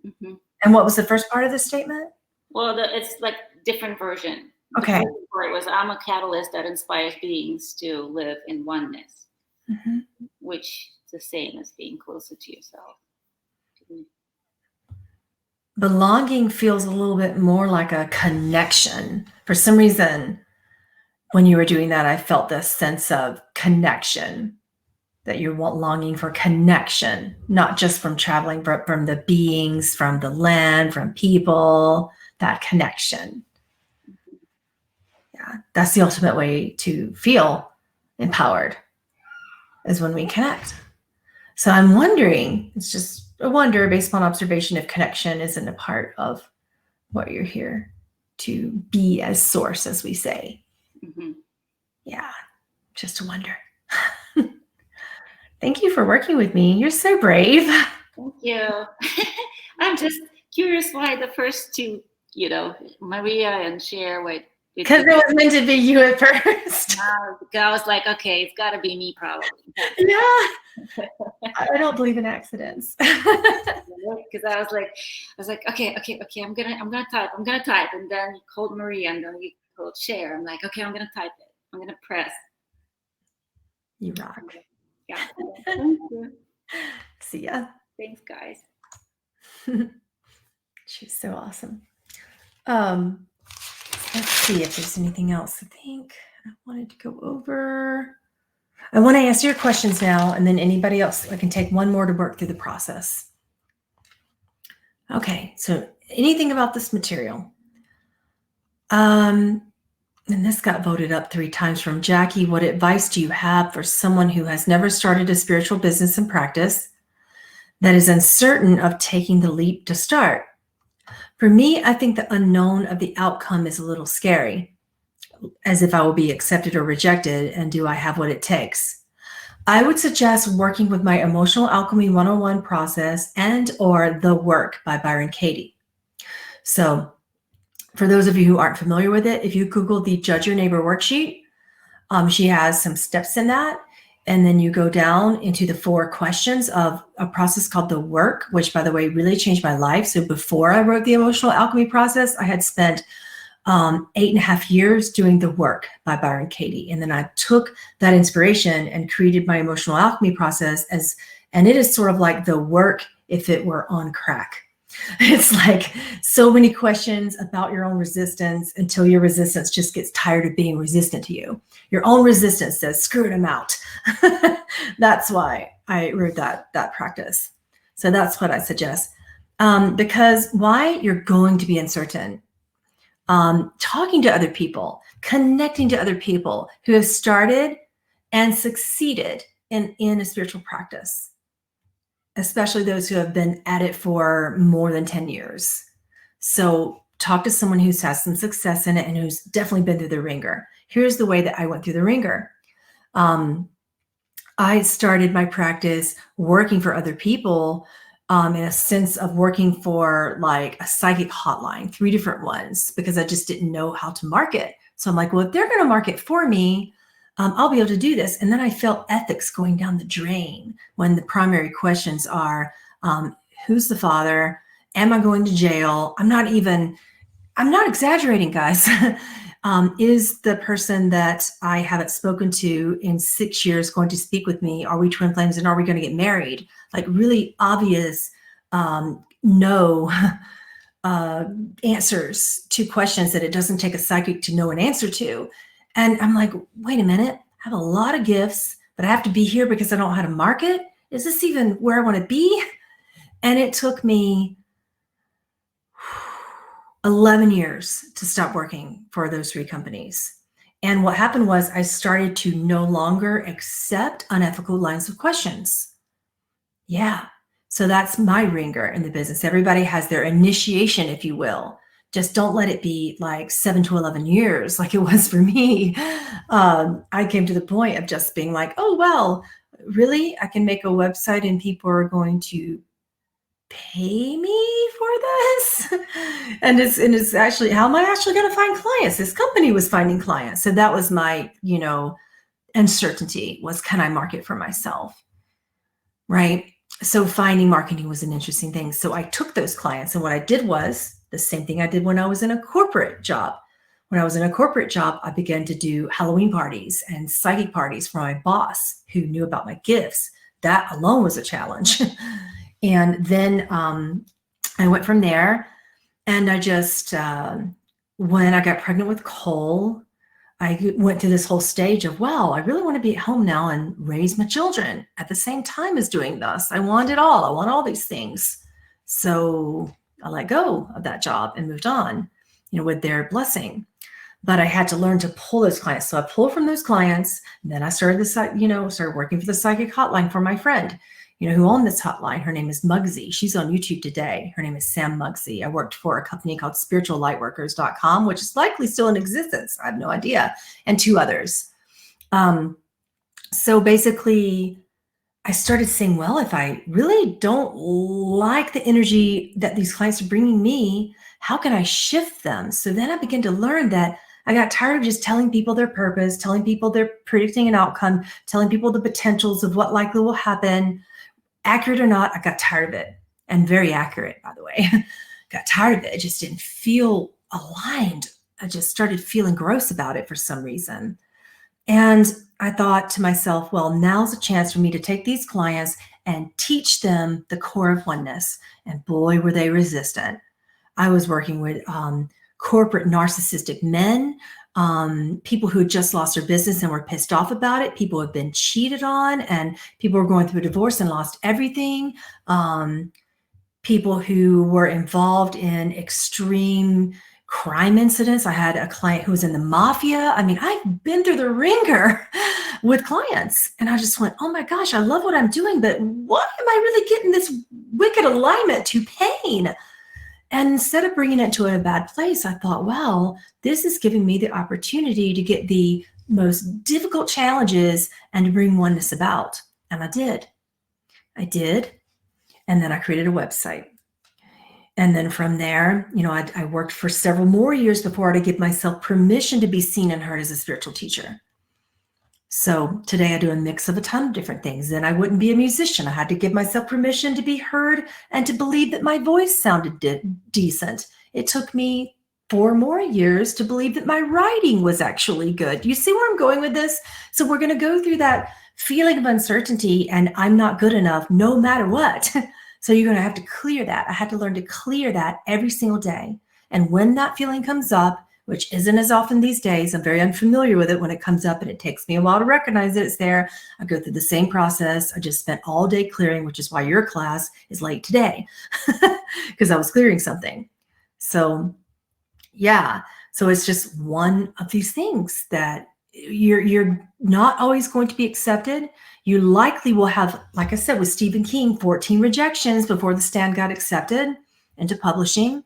Mm-hmm. And what was the first part of the statement? Well, it's like different version. The Okay. first part was I'm a catalyst that inspires beings to live in oneness, which is the same as being closer to yourself. Belonging feels a little bit more like a connection. For some reason, when you were doing that, I felt this sense of connection, that you're longing for connection, not just from traveling, but from the beings, from the land, from people, that connection. Yeah, that's the ultimate way to feel empowered is when we connect. So I'm wondering, it's just a wonder based upon observation, if connection isn't a part of what you're here to be as source, as we say. Mm-hmm. Yeah, just a wonder. Thank you for working with me. You're so brave. Thank you. I'm just curious why the first two, Maria and Cher, what Because it was meant to be you at first. I was like, okay, it's got to be me, probably. Yeah. I don't believe in accidents. Because I was like, okay, I'm gonna type, and then you called Maria, and then you called Cher. I'm like, okay, I'm gonna type it. I'm gonna press. You rock. Yeah. Thank you. See ya. Thanks, guys. She's so awesome. Let's see if there's anything else I think I wanted to go over. I want to answer your questions now, and then anybody else, I can take one more to work through the process. Okay, so anything about this material? And this got voted up 3 times from Jackie. What advice do you have for someone who has never started a spiritual business and practice that is uncertain of taking the leap to start? For me, I think the unknown of the outcome is a little scary, as if I will be accepted or rejected, and do I have what it takes? I would suggest working with my Emotional Alchemy 101 process and or The Work by Byron Katie. So for those of you who aren't familiar with it, if you Google the Judge Your Neighbor worksheet, she has some steps in that. And then you go down into the 4 questions of a process called The Work, which, by the way, really changed my life. So before I wrote the Emotional Alchemy process, I had spent 8.5 years doing The Work by Byron Katie. And then I took that inspiration and created my Emotional Alchemy process and it is sort of like The Work if it were on crack. It's like so many questions about your own resistance until your resistance just gets tired of being resistant to you. Your own resistance says, screw it, I'm out. That's why I wrote that practice. So that's what I suggest. Because why? You're going to be uncertain. Talking to other people, connecting to other people who have started and succeeded in a spiritual practice, especially those who have been at it for more than 10 years. So talk to someone who's had some success in it and who's definitely been through the ringer. Here's the way that I went through the ringer. I started my practice working for other people in a sense of working for like a psychic hotline, 3 different ones, because I just didn't know how to market. So I'm like, well, if they're going to market for me, I'll be able to do this. And then I felt ethics going down the drain when the primary questions are, who's the father? Am I going to jail? I'm not exaggerating, guys. Is the person that I haven't spoken to in 6 years going to speak with me? Are we twin flames and are we going to get married? Like really obvious, no answers to questions that it doesn't take a psychic to know an answer to. And I'm like, wait a minute, I have a lot of gifts, but I have to be here because I don't know how to market. Is this even where I want to be? And it took me 11 years to stop working for those 3 companies. And what happened was I started to no longer accept unethical lines of questions. Yeah. So that's my ringer in the business. Everybody has their initiation, if you will. Just don't let it be like 7 to 11 years like it was for me. I came to the point of just being like, oh, well, really? I can make a website and people are going to pay me for this? and it's actually, how am I actually going to find clients? This company was finding clients. So that was my, uncertainty was, can I market for myself? Right. So finding marketing was an interesting thing. So I took those clients and what I did was the same thing I did when I was in a corporate job. When I was in a corporate job, I began to do Halloween parties and psychic parties for my boss who knew about my gifts. That alone was a challenge. And then I went from there and I just, when I got pregnant with Cole, I went through this whole stage of, wow, I really want to be at home now and raise my children at the same time as doing this. I want it all. I want all these things. So I let go of that job and moved on, with their blessing. But I had to learn to pull those clients. So I pulled from those clients. And then I started started working for the psychic hotline for my friend, who owned this hotline. Her name is Muggsy. She's on YouTube today. Her name is Sam Muggsy. I worked for a company called spirituallightworkers.com, which is likely still in existence. I have no idea. And 2 others. So basically, I started saying, well, if I really don't like the energy that these clients are bringing me, how can I shift them? So then I began to learn that I got tired of just telling people their purpose, telling people they're predicting an outcome, telling people the potentials of what likely will happen. Accurate or not, I got tired of it. And very accurate, by the way. Got tired of it. It just didn't feel aligned. I just started feeling gross about it for some reason. And I thought to myself, well, now's a chance for me to take these clients and teach them the core of oneness. And boy, were they resistant. I was working with corporate narcissistic men, people who had just lost their business and were pissed off about it, people who have been cheated on, and people who were going through a divorce and lost everything, people who were involved in extreme crime incidents. I had a client who was in the mafia. I mean, I've been through the ringer with clients. And I just went, oh my gosh, I love what I'm doing, but why am I really getting this wicked alignment to pain? And instead of bringing it to a bad place, I thought, well, this is giving me the opportunity to get the most difficult challenges and to bring oneness about. And I did. And then I created a website. And then from there, I worked for several more years before I could give myself permission to be seen and heard as a spiritual teacher. So today I do a mix of a ton of different things. Then I wouldn't be a musician. I had to give myself permission to be heard and to believe that my voice sounded decent. It took me 4 more years to believe that my writing was actually good. You see where I'm going with this? So we're going to go through that feeling of uncertainty and I'm not good enough no matter what. So you're going to have to clear that. I had to learn to clear that every single day. And when that feeling comes up, which isn't as often these days, I'm very unfamiliar with it when it comes up and it takes me a while to recognize that it's there. I go through the same process. I just spent all day clearing, which is why your class is late today because I was clearing something. So yeah, so it's just one of these things that you're not always going to be accepted. You likely will have, like I said, with Stephen King, 14 rejections before The Stand got accepted into publishing.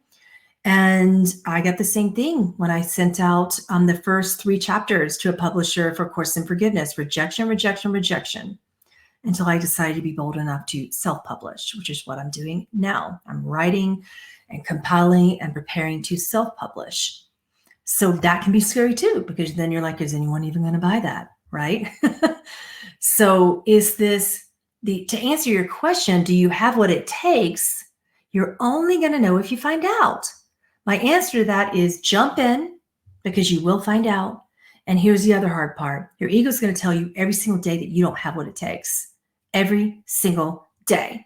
And I got the same thing when I sent out the first 3 chapters to a publisher for Course in Forgiveness, rejection, rejection, rejection, until I decided to be bold enough to self-publish, which is what I'm doing now. I'm writing and compiling and preparing to self-publish. So that can be scary too, because then you're like, is anyone even going to buy that? Right? So to answer your question, do you have what it takes? You're only going to know if you find out. My answer to that is jump in, because you will find out. And here's the other hard part. Your ego is going to tell you every single day that you don't have what it takes. Every single day.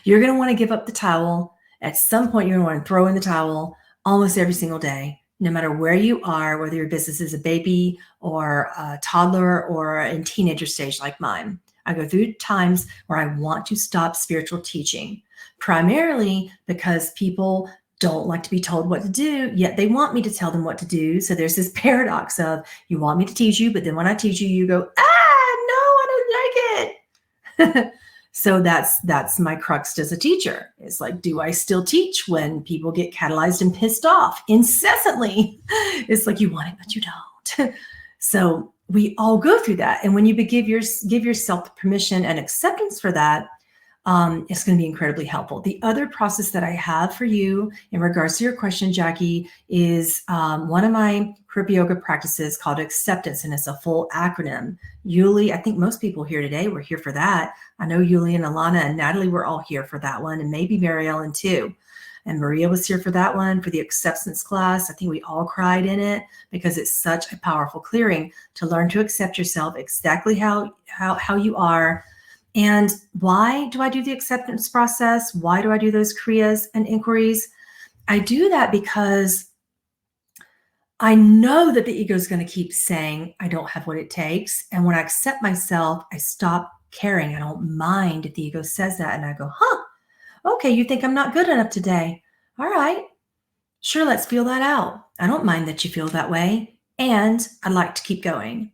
You're going to want to give up the towel. At some point, you're going to want to throw in the towel almost every single day, no matter where you are, whether your business is a baby or a toddler or in teenager stage like mine. I go through times where I want to stop spiritual teaching, primarily because people don't like to be told what to do, yet they want me to tell them what to do. So there's this paradox of you want me to teach you, but then when I teach you, you go, no, I don't like it. So that's my crux as a teacher. It's like, do I still teach when people get catalyzed and pissed off incessantly? It's like, you want it, but you don't. So we all go through that. And when you give yourself permission and acceptance for that, it's going to be incredibly helpful. The other process that I have for you in regards to your question, Jackie, is one of my Kripa Yoga practices called acceptance, and it's a full acronym. Yuli, I think most people here today were here for that. I know Yuli and Alana and Natalie were all here for that one, and maybe Mary Ellen too. And Maria was here for that one, for the acceptance class. I think we all cried in it because it's such a powerful clearing to learn to accept yourself exactly how you are. And why do I do the acceptance process? Why do I do those kriyas and inquiries? I do that because I know that the ego is going to keep saying, I don't have what it takes. And when I accept myself, I stop caring. I don't mind if the ego says that. And I go, okay, you think I'm not good enough today. All right, sure, let's feel that out. I don't mind that you feel that way. And I'd like to keep going.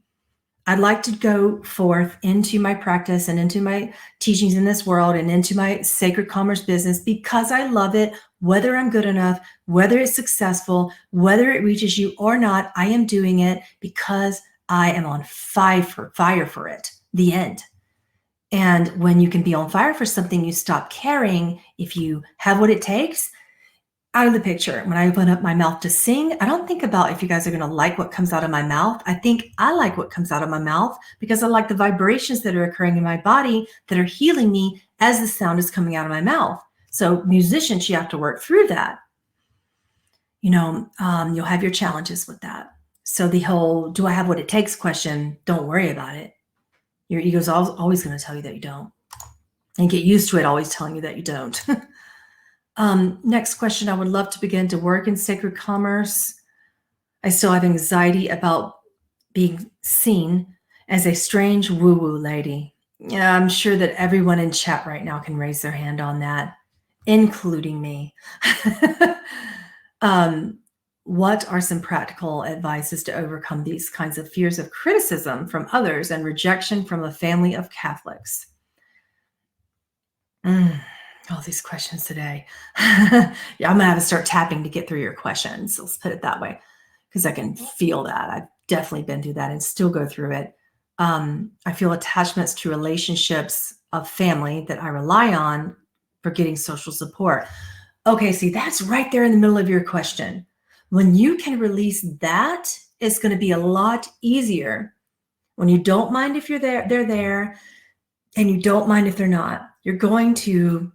I'd like to go forth into my practice and into my teachings in this world and into my sacred commerce business because I love it, whether I'm good enough, whether it's successful, whether it reaches you or not. I am doing it because I am on fire for it, the end. And when you can be on fire for something, you stop caring if you have what it takes. Out of the picture. When I open up my mouth to sing, I don't think about if you guys are going to like what comes out of my mouth. I think I like what comes out of my mouth because I like the vibrations that are occurring in my body that are healing me as the sound is coming out of my mouth. So musicians, you have to work through that. You'll have your challenges with that. So the whole, do I have what it takes question, don't worry about it. Your ego's always going to tell you that you don't. And get used to it always telling you that you don't. Next question. I would love to begin to work in sacred commerce. I still have anxiety about being seen as a strange woo-woo lady. Yeah, I'm sure that everyone in chat right now can raise their hand on that, including me. What are some practical advices to overcome these kinds of fears of criticism from others and rejection from a family of Catholics? All these questions today. Yeah, I'm gonna have to start tapping to get through your questions. Let's put it that way, because I can feel that. I've definitely been through that and still go through it. I feel attachments to relationships of family that I rely on for getting social support. Okay, see, that's right there in the middle of your question. When you can release that, it's going to be a lot easier. When you don't mind if you're there, they're there, and you don't mind if they're not. You're going to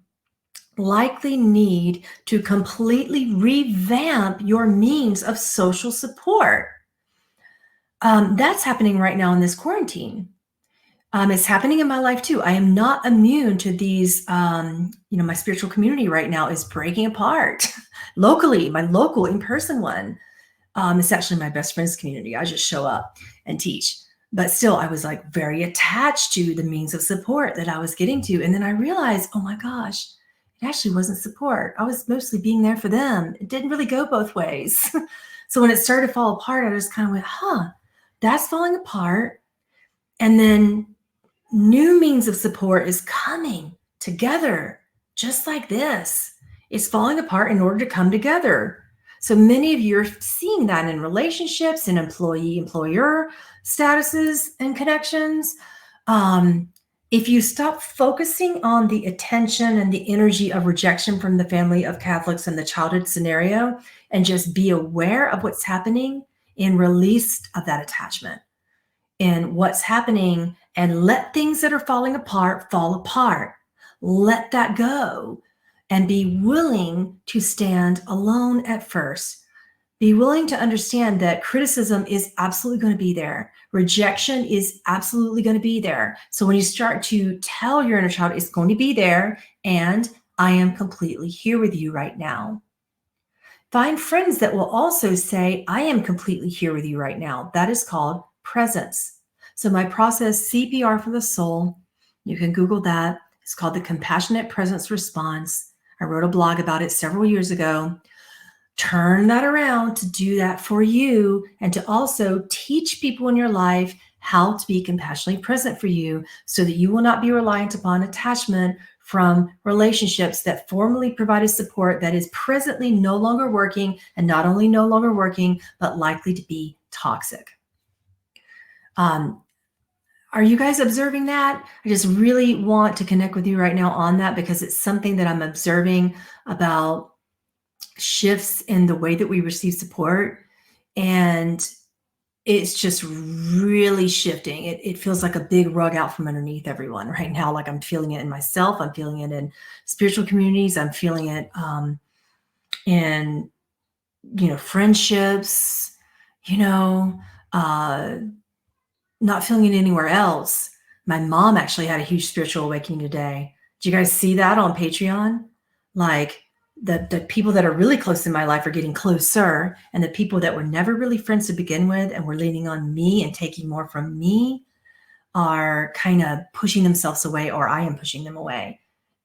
likely need to completely revamp your means of social support. That's happening right now in this quarantine. It's happening in my life too. I am not immune to these. My spiritual community right now is breaking apart locally. My local in-person one. It's actually my best friend's community. I just show up and teach. But still, I was like very attached to the means of support that I was getting to. And then I realized, oh my gosh, it actually wasn't support. I was mostly being there for them. It didn't really go both ways. So when it started to fall apart, I just kind of went, that's falling apart. And then new means of support is coming together, just like this. It's falling apart in order to come together. So many of you are seeing that in relationships and employee-employer statuses and connections. If you stop focusing on the attention and the energy of rejection from the family of Catholics in the childhood scenario and just be aware of what's happening in release of that attachment and what's happening, and let things that are falling apart fall apart. Let that go and be willing to stand alone at first. Be willing to understand that criticism is absolutely going to be there. Rejection is absolutely going to be there. So when you start to tell your inner child, it's going to be there, and I am completely here with you right now. Find friends that will also say, I am completely here with you right now. That is called presence. So my process, CPR for the soul, you can Google that. It's called the Compassionate Presence Response. I wrote a blog about it several years ago. Turn that around to do that for you and to also teach people in your life how to be compassionately present for you so that you will not be reliant upon attachment from relationships that formerly provided support that is presently no longer working, and not only no longer working, but likely to be toxic. Are you guys observing that? I just really want to connect with you right now on that because it's something that I'm observing about shifts in the way that we receive support. And it's just really shifting. It feels like a big rug out from underneath everyone right now. Like I'm feeling it in myself. I'm feeling it in spiritual communities. I'm feeling it in, friendships, not feeling it anywhere else. My mom actually had a huge spiritual awakening today. Did you guys see that on Patreon? Like the people that are really close in my life are getting closer, and the people that were never really friends to begin with and were leaning on me and taking more from me are kind of pushing themselves away, or I am pushing them away,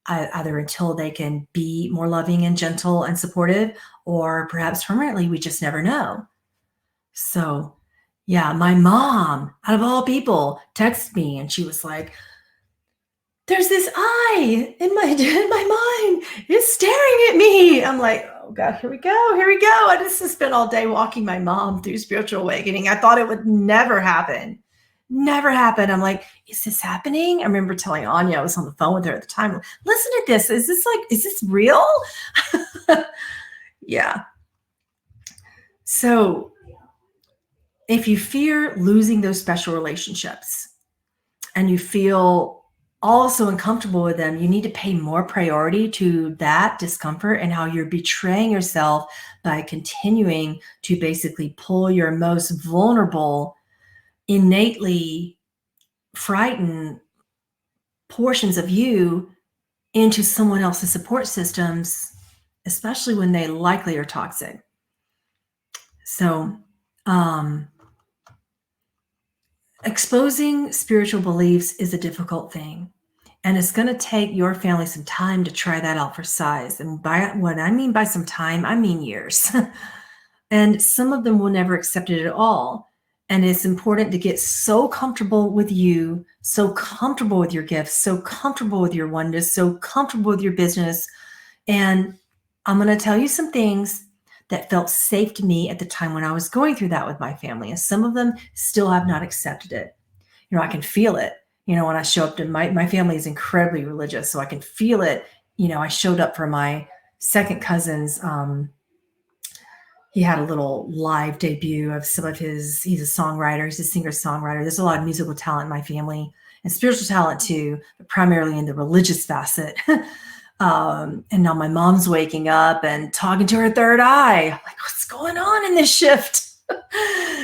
either until they can be more loving and gentle and supportive, or perhaps permanently. We just never know. So yeah, my mom, out of all people, texted me and she was like, there's this eye in my mind. It's staring at me. I'm like, oh God, here we go. I just spent all day walking my mom through spiritual awakening. I thought it would never happen. Never happen. I'm like, is this happening? I remember telling Anya, I was on the phone with her at the time. Listen to this. Is this real? Yeah. So if you fear losing those special relationships and you feel also uncomfortable with them, you need to pay more priority to that discomfort and how you're betraying yourself by continuing to basically pull your most vulnerable, innately frightened portions of you into someone else's support systems, especially when they likely are toxic. So, exposing spiritual beliefs is a difficult thing. And it's going to take your family some time to try that out for size. And by what I mean by some time, I mean years. And some of them will never accept it at all. And it's important to get so comfortable with you, so comfortable with your gifts, so comfortable with your oneness, so comfortable with your business. And I'm going to tell you some things that felt safe to me at the time when I was going through that with my family. And some of them still have not accepted it. I can feel it. When I show up to my family is incredibly religious, so I can feel it. I showed up for my second cousin's, he had a little live debut of some of he's a songwriter, he's a singer-songwriter. There's a lot of musical talent in my family and spiritual talent too, but primarily in the religious facet. And now my mom's waking up and talking to her third eye. I'm like, what's going on in this shift?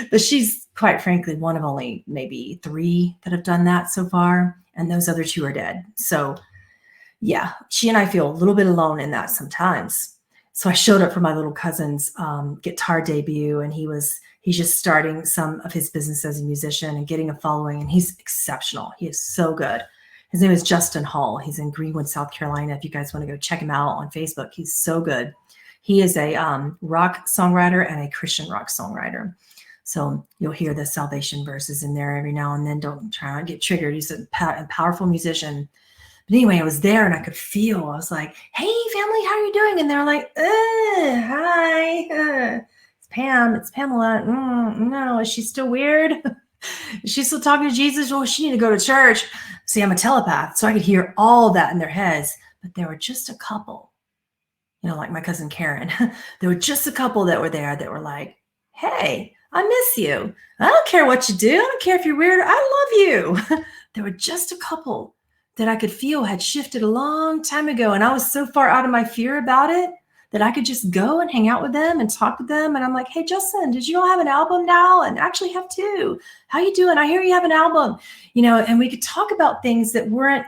But she's, quite frankly, one of only maybe 3 that have done that so far. And those other 2 are dead. So yeah, she and I feel a little bit alone in that sometimes. So I showed up for my little cousin's guitar debut, and he's just starting some of his business as a musician and getting a following, and he's exceptional. He is so good. His name is Justin Hall. He's in Greenwood, South Carolina. If you guys want to go check him out on Facebook, he's so good. He is a rock songwriter and a Christian rock songwriter. So you'll hear the salvation verses in there every now and then. Don't try not to get triggered. He's a powerful musician. But anyway, I was there and I could feel, I was like, hey, family, how are you doing? And they're like, hi, it's Pam, it's Pamela. No, is she still weird? Is she still talking to Jesus? Well, she need to go to church. See, I'm a telepath, so I could hear all that in their heads. But there were just a couple, like my cousin Karen. There were just a couple that were there that were like, hey, I miss you. I don't care what you do. I don't care if you're weird. I love you. There were just a couple that I could feel had shifted a long time ago. And I was so far out of my fear about it that I could just go and hang out with them and talk with them. And I'm like, hey, Justin, did you not have an album now? And actually have 2. How you doing? I hear you have an album, and we could talk about things that weren't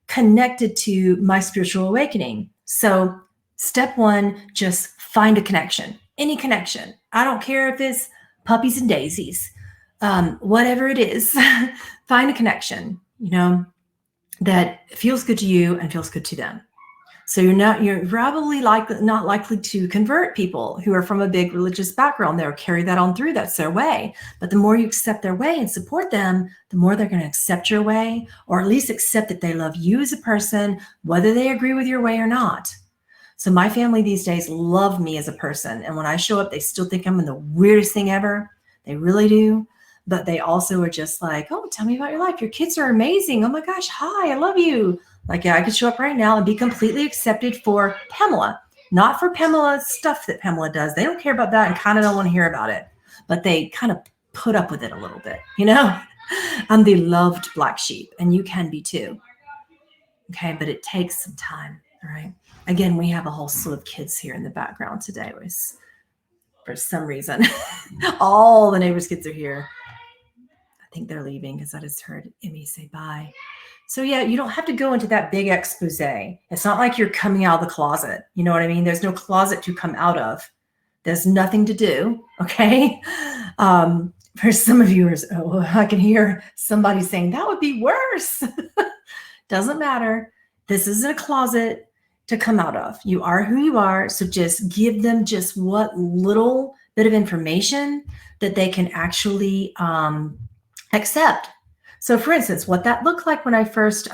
connected to my spiritual awakening. So step 1, just find a connection, any connection. I don't care if it's puppies and daisies, whatever it is, find a connection, that feels good to you and feels good to them. So you're probably not likely to convert people who are from a big religious background. They'll carry that on through. That's their way. But the more you accept their way and support them, the more they're going to accept your way, or at least accept that they love you as a person, whether they agree with your way or not. So my family these days love me as a person. And when I show up, they still think I'm the weirdest thing ever. They really do. But they also are just like, oh, tell me about your life. Your kids are amazing. Oh my gosh, hi, I love you. Like, yeah, I could show up right now and be completely accepted for Pamela, not for Pamela's stuff that Pamela does. They don't care about that and kind of don't want to hear about it. But they kind of put up with it a little bit, I'm the loved black sheep, and you can be too. Okay, but it takes some time, all right? Again, we have a whole slew of kids here in the background today. For some reason, all the neighbors' kids are here. I think they're leaving because I just heard Emmy say bye. So yeah, you don't have to go into that big expose. It's not like you're coming out of the closet. You know what I mean? There's no closet to come out of. There's nothing to do. Okay. For some of you, I can hear somebody saying that would be worse. Doesn't matter. This isn't a closet to come out of. You are who you are. So just give them just what little bit of information that they can actually accept. So for instance, what that looked like when I first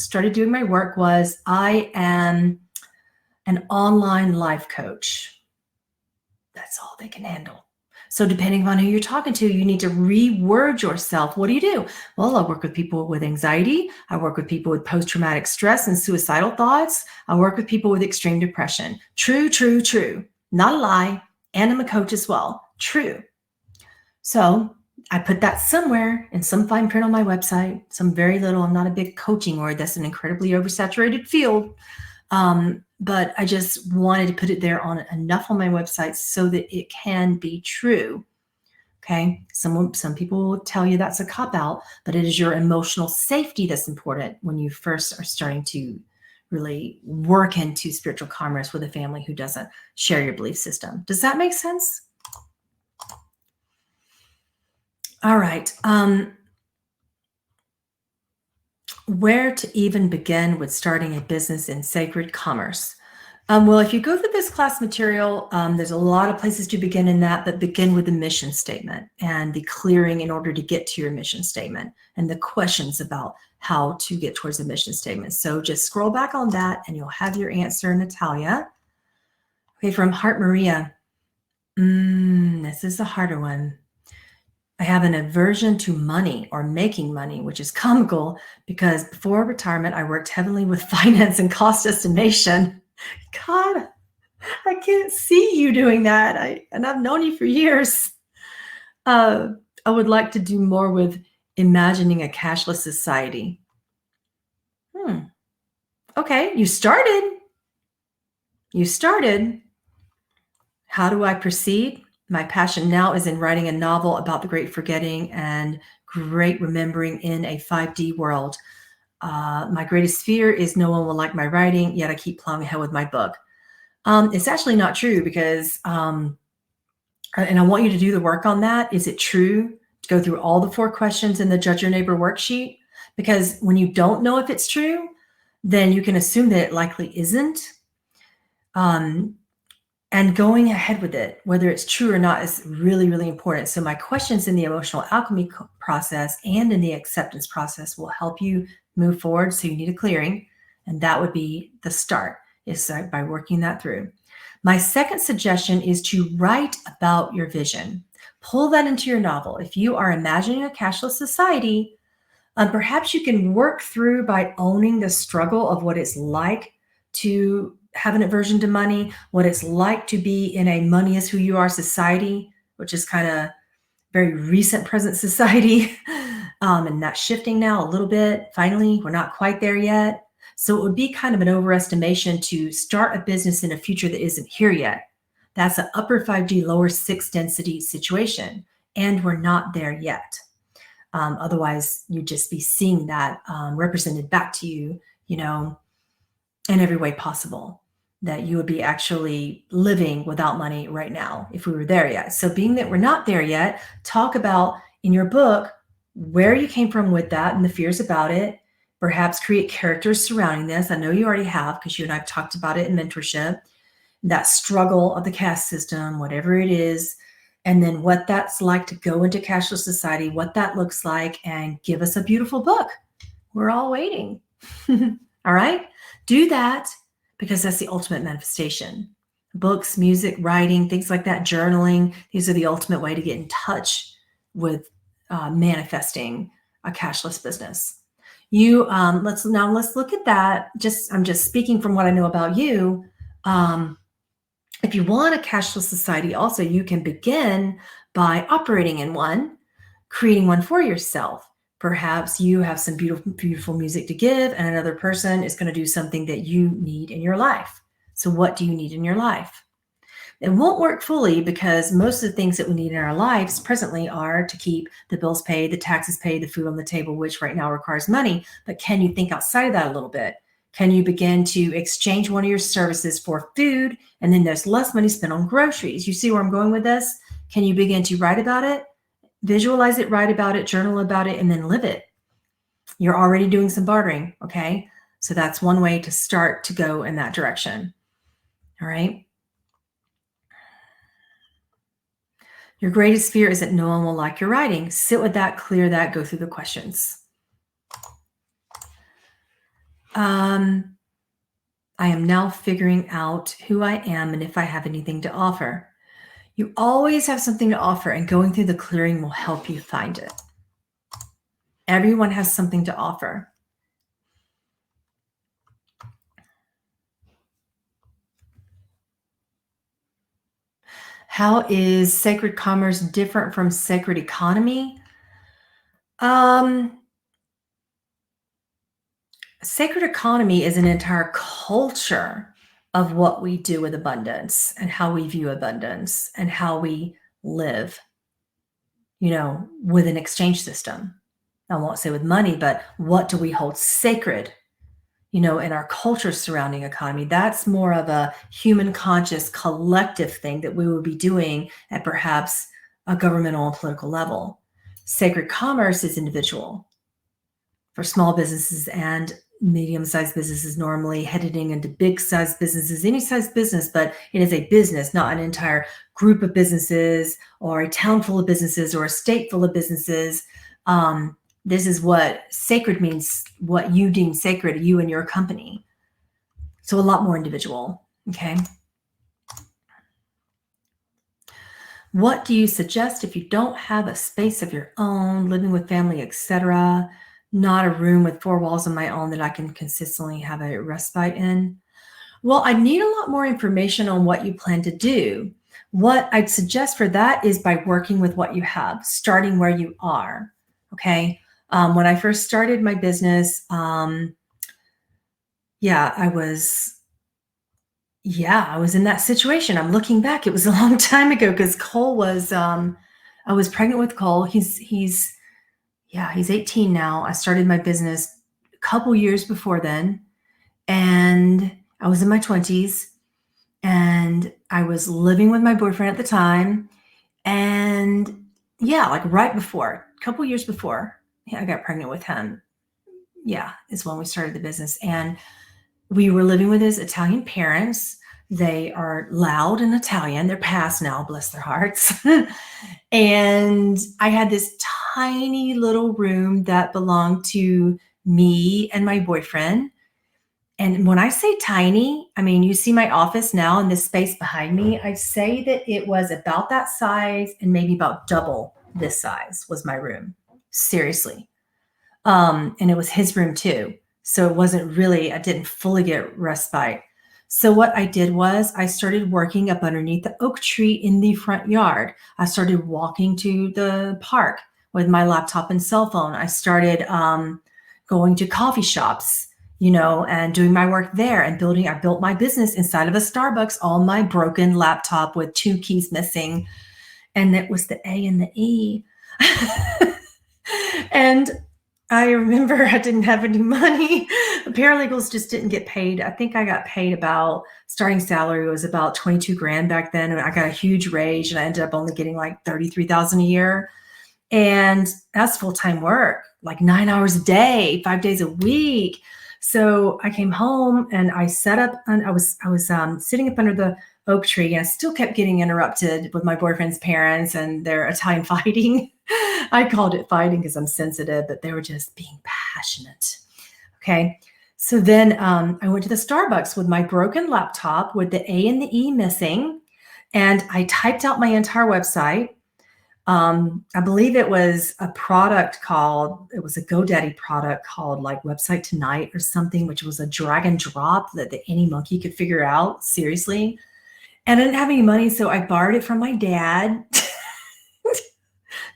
started doing my work was I am an online life coach. That's all they can handle. So depending on who you're talking to, you need to reword yourself. What do you do? Well, I work with people with anxiety. I work with people with post-traumatic stress and suicidal thoughts. I work with people with extreme depression. True, true, true. Not a lie. And I'm a coach as well. True. So I put that somewhere in some fine print on my website, some very little. I'm not a big coaching word. That's an incredibly oversaturated field. But I just wanted to put it there on enough on my website so that it can be true. Okay. Some people will tell you that's a cop-out, but it is your emotional safety that's important when you first are starting to really work into spiritual commerce with a family who doesn't share your belief system. Does that make sense? All right. Where to even begin with starting a business in sacred commerce? Well, if you go through this class material, there's a lot of places to begin in that, but begin with the mission statement and the clearing in order to get to your mission statement and the questions about how to get towards the mission statement. So just scroll back on that and you'll have your answer, Natalia. Okay, from Heart Maria. This is the harder one. I have an aversion to money or making money, which is comical because before retirement, I worked heavily with finance and cost estimation. God, I can't see you doing that. And I've known you for years. I would like to do more with imagining a cashless society. Okay, you started. How do I proceed? My passion now is in writing a novel about the great forgetting and great remembering in a 5D world. My greatest fear is no one will like my writing, yet I keep plowing ahead with my book. It's actually not true because, and I want you to do the work on that. Is it true? To go through all the 4 questions in the Judge Your Neighbor worksheet. Because when you don't know if it's true, then you can assume that it likely isn't. And going ahead with it, whether it's true or not, is really, really important. So my questions in the emotional alchemy process and in the acceptance process will help you move forward. So you need a clearing, and that would be the start, is by working that through. My second suggestion is to write about your vision. Pull that into your novel. If you are imagining a cashless society, perhaps you can work through by owning the struggle of what it's like to have an aversion to money, what it's like to be in a money is who you are society, which is kind of very recent present society. And that's shifting now a little bit. Finally, we're not quite there yet. So it would be kind of an overestimation to start a business in a future that isn't here yet. That's an upper 5D, lower 6 density situation. And we're not there yet. Otherwise, you'd just be seeing that represented back to you, in every way possible, that you would be actually living without money right now if we were there yet. So being that we're not there yet, talk about in your book where you came from with that and the fears about it. Perhaps create characters surrounding this. I know you already have because you and I have talked about it in mentorship, that struggle of the caste system, whatever it is, and then what that's like to go into cashless society, what that looks like, and give us a beautiful book. We're all waiting. All right? Do that because that's the ultimate manifestation. Books, music, writing, things like that, journaling, these are the ultimate way to get in touch with manifesting a cashless business. Let's look at that. I'm just speaking from what I know about you. If you want a cashless society, also, you can begin by operating in one, creating one for yourself. Perhaps you have some beautiful, beautiful music to give, and another person is going to do something that you need in your life. So what do you need in your life? It won't work fully because most of the things that we need in our lives presently are to keep the bills paid, the taxes paid, the food on the table, which right now requires money. But can you think outside of that a little bit? Can you begin to exchange one of your services for food, and then there's less money spent on groceries? You see where I'm going with this? Can you begin to write about it, visualize it, write about it, journal about it, and then live it? You're already doing some bartering, okay? So that's one way to start to go in that direction, all right? Your greatest fear is that no one will like your writing. Sit with that, clear that, go through the questions. I am now figuring out who I am and if I have anything to offer. You always have something to offer, and going through the clearing will help you find it. Everyone has something to offer. How is sacred commerce different from sacred economy? Sacred economy is an entire culture of what we do with abundance and how we view abundance and how we live, with an exchange system. I won't say with money, but what do we hold sacred, in our culture surrounding economy? That's more of a human conscious collective thing that we will be doing at perhaps a governmental and political level. Sacred commerce is individual. for small businesses and medium-sized businesses, normally heading into big-sized businesses, any size business, but it is a business, not an entire group of businesses or a town full of businesses or a state full of businesses. This is what sacred means, what you deem sacred, you and your company. So a lot more individual, okay? What do you suggest if you don't have a space of your own, living with family, etc., not a room with four walls of my own that I can consistently have a respite in? Well, I need a lot more information on what you plan to do. What I'd suggest for that is by working with what you have, starting where you are, okay? When I first started my business, I was in that situation. I'm looking back. It was a long time ago because Cole was, I was pregnant with Cole. He's 18 now. I started my business a couple years before then, and I was in my 20s, and I was living with my boyfriend at the time. And like right before, a couple years before I got pregnant with him, is when we started the business. And we were living with his Italian parents. They are loud and Italian. They're past now, bless their hearts. And I had this tiny little room that belonged to me and my boyfriend. And when I say tiny, I mean, you see my office now and this space behind me. I'd say that it was about that size and maybe about double this size was my room. Seriously. And it was his room too. So it wasn't really, I didn't fully get respite. So what I did was I started working up underneath the oak tree in the front yard. I started walking to the park with my laptop and cell phone. I started going to coffee shops, and doing my work there and I built my business inside of a Starbucks on my broken laptop with 2 keys missing. And it was the A and the E. And I remember I didn't have any money. The paralegals just didn't get paid. I think I got paid about, starting salary was about 22 grand back then. And I got a huge raise and I ended up only getting like 33,000 a year. And that's full-time work, like 9 hours a day, 5 days a week. So I came home and I set up, and I was sitting up under the oak tree, and I still kept getting interrupted with my boyfriend's parents and their Italian fighting. I called it fighting because I'm sensitive, but they were just being passionate. Okay. So then I went to the Starbucks with my broken laptop with the A and the E missing, and I typed out my entire website. I believe it was a GoDaddy product called like Website Tonight or something, which was a drag and drop that any monkey could figure out, seriously. And I didn't have any money, so I borrowed it from my dad.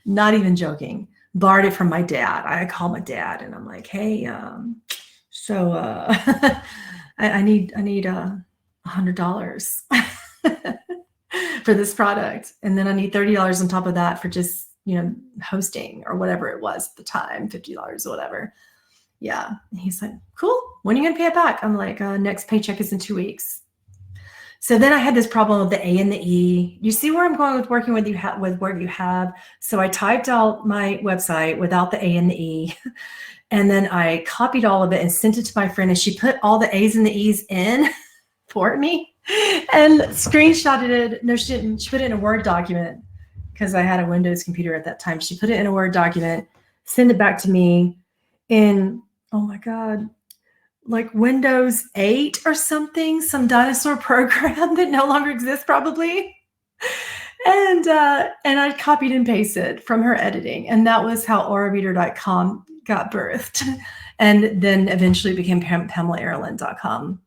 Not even joking. Borrowed it from my dad. I called my dad and I'm like, hey, I need $100 for this product. And then I need $30 on top of that for just, hosting or whatever it was at the time, $50 or whatever. Yeah. And he's like, cool. When are you going to pay it back? I'm like, next paycheck is in 2 weeks. So then I had this problem with the A and the E. You see where I'm going with working with what you have. So I typed out my website without the A and the E. And then I copied all of it and sent it to my friend, and she put all the A's and the E's in for me and screenshotted it. No, she didn't. She put it in a Word document because I had a Windows computer at that time. She put it in a Word document, sent it back to me in, oh my God, like Windows 8 or something, some dinosaur program that no longer exists probably. And I copied and pasted from her editing. And that was how aurareader.com got birthed. And then eventually became PamelaAaralyn.com.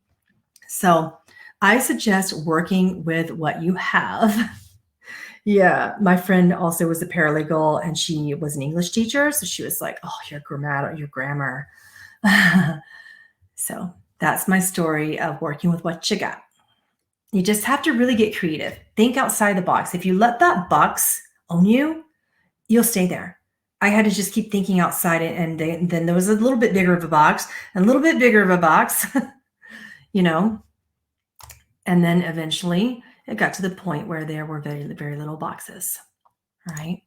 So I suggest working with what you have. Yeah, my friend also was a paralegal, and she was an English teacher. So she was like, oh, your grammar. So that's my story of working with what you got. You just have to really get creative. Think outside the box. If you let that box own you, you'll stay there. I had to just keep thinking outside it. And then there was a little bit bigger of a box, and a little bit bigger of a box, and then eventually it got to the point where there were very, very little boxes, right?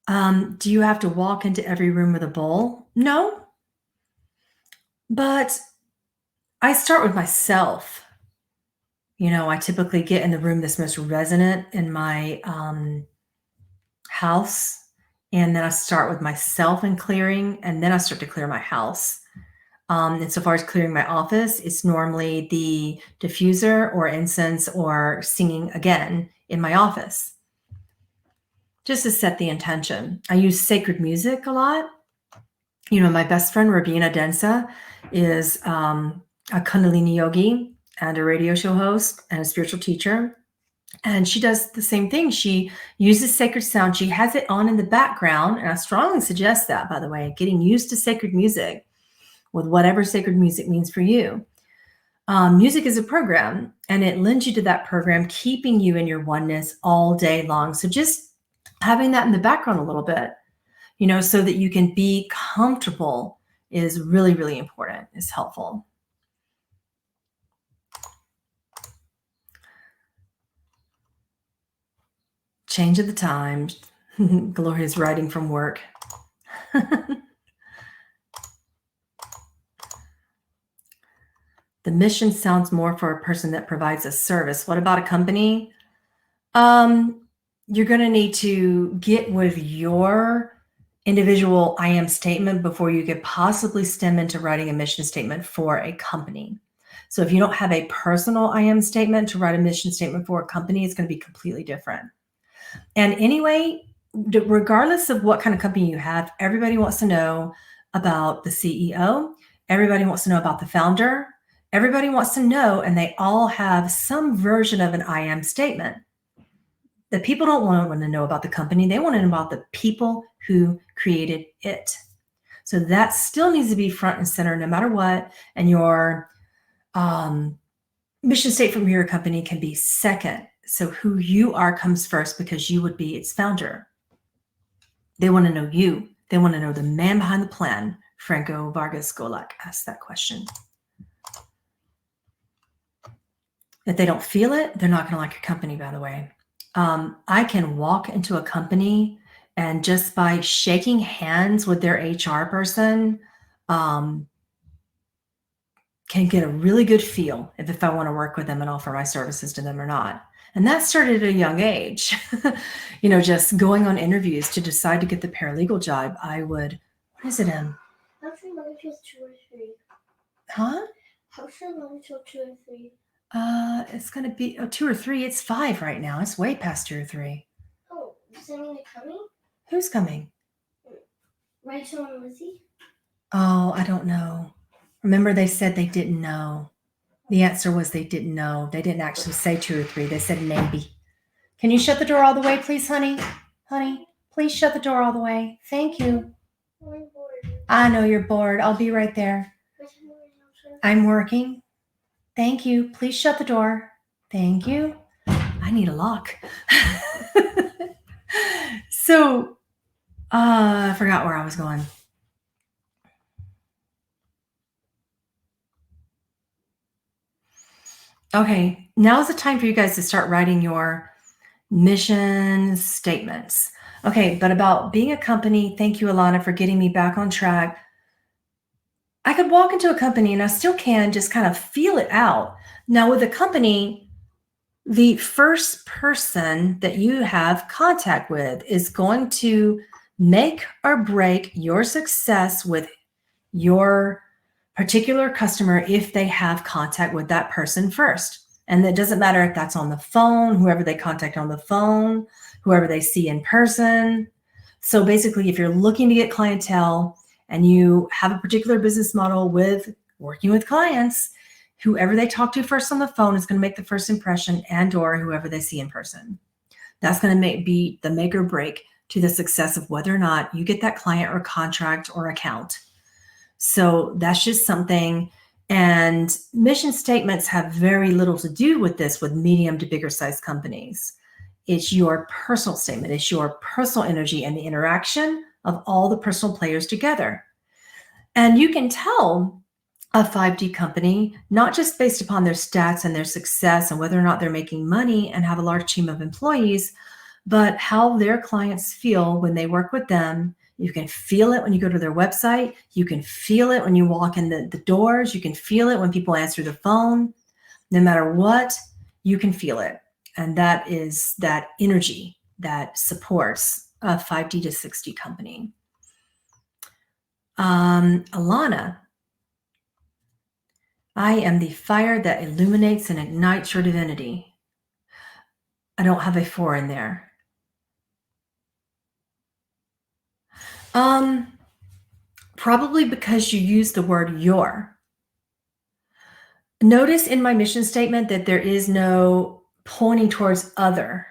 Do you have to walk into every room with a bowl? No, but I start with myself. I typically get in the room that's most resonant in my house, and then I start with myself in clearing, and then I start to clear my house. And so far as clearing my office, it's normally the diffuser or incense or singing again in my office, just to set the intention. I use sacred music a lot. My best friend, Rabina Densa, is a Kundalini yogi and a radio show host and a spiritual teacher. And she does the same thing. She uses sacred sound. She has it on in the background. And I strongly suggest that, by the way, getting used to sacred music with whatever sacred music means for you. Music is a program, and it lends you to that program, keeping you in your oneness all day long. So just having that in the background a little bit, so that you can be comfortable is really, really important, is helpful. Change of the times. Gloria's writing from work. The mission sounds more for a person that provides a service. What about a company? You're going to need to get with your individual I am statement before you could possibly stem into writing a mission statement for a company. So if you don't have a personal I am statement to write a mission statement for a company, it's going to be completely different. And anyway, regardless of what kind of company you have, everybody wants to know about the CEO. Everybody wants to know about the founder. Everybody wants to know, and they all have some version of an I am statement. The people don't want to know about the company. They want to know about the people who created it. So that still needs to be front and center no matter what. And your mission statement for your company can be second. So who you are comes first, because you would be its founder. They want to know you. They want to know the man behind the plan. Franco Vargas Golak asked that question. If they don't feel it, they're not going to like your company, by the way. I can walk into a company and just by shaking hands with their HR person, can get a really good feel if I want to work with them and offer my services to them or not. And that started at a young age. Just going on interviews to decide to get the paralegal job. I would, what is it in? How's your lunch till 2 or 3? Huh? How's your lunch till 2 or 3? It's going to be 2 or 3. It's 5 right now. It's way past 2 or 3. Oh, does that mean they're coming? Who's coming? Rachel and Lizzie? Oh, I don't know. Remember, they said they didn't know. The answer was they didn't know. They didn't actually say 2 or 3. They said maybe. Can you shut the door all the way, please, honey? Honey, please shut the door all the way. Thank you. I'm bored. I know you're bored. I'll be right there. I'm working. Thank you. Please shut the door. Thank you. I need a lock. So, I forgot where I was going. Okay, now is the time for you guys to start writing your mission statements. Okay, but about being a company, thank you, Alana, for getting me back on track. I could walk into a company and I still can just kind of feel it out. Now, with a company, the first person that you have contact with is going to make or break your success with your particular customer if they have contact with that person first. And it doesn't matter if that's on the phone, whoever they contact on the phone, whoever they see in person. So basically, if you're looking to get clientele and you have a particular business model with working with clients, whoever they talk to first on the phone is going to make the first impression, and or whoever they see in person. That's going to be the make or break to the success of whether or not you get that client or contract or account. So that's just something. And mission statements have very little to do with this with medium to bigger size companies. It's your personal statement. It's your personal energy and the interaction of all the personal players together. And you can tell a 5D company, not just based upon their stats and their success and whether or not they're making money and have a large team of employees, but how their clients feel when they work with them. You can feel it when you go to their website. You can feel it when you walk in the doors. You can feel it when people answer the phone. No matter what, you can feel it. And that is that energy that supports a 5D to 6D company. Alana, I am the fire that illuminates and ignites your divinity. I don't have a 4 in there. Probably because you use the word your. Notice in my mission statement that there is no pointing towards other,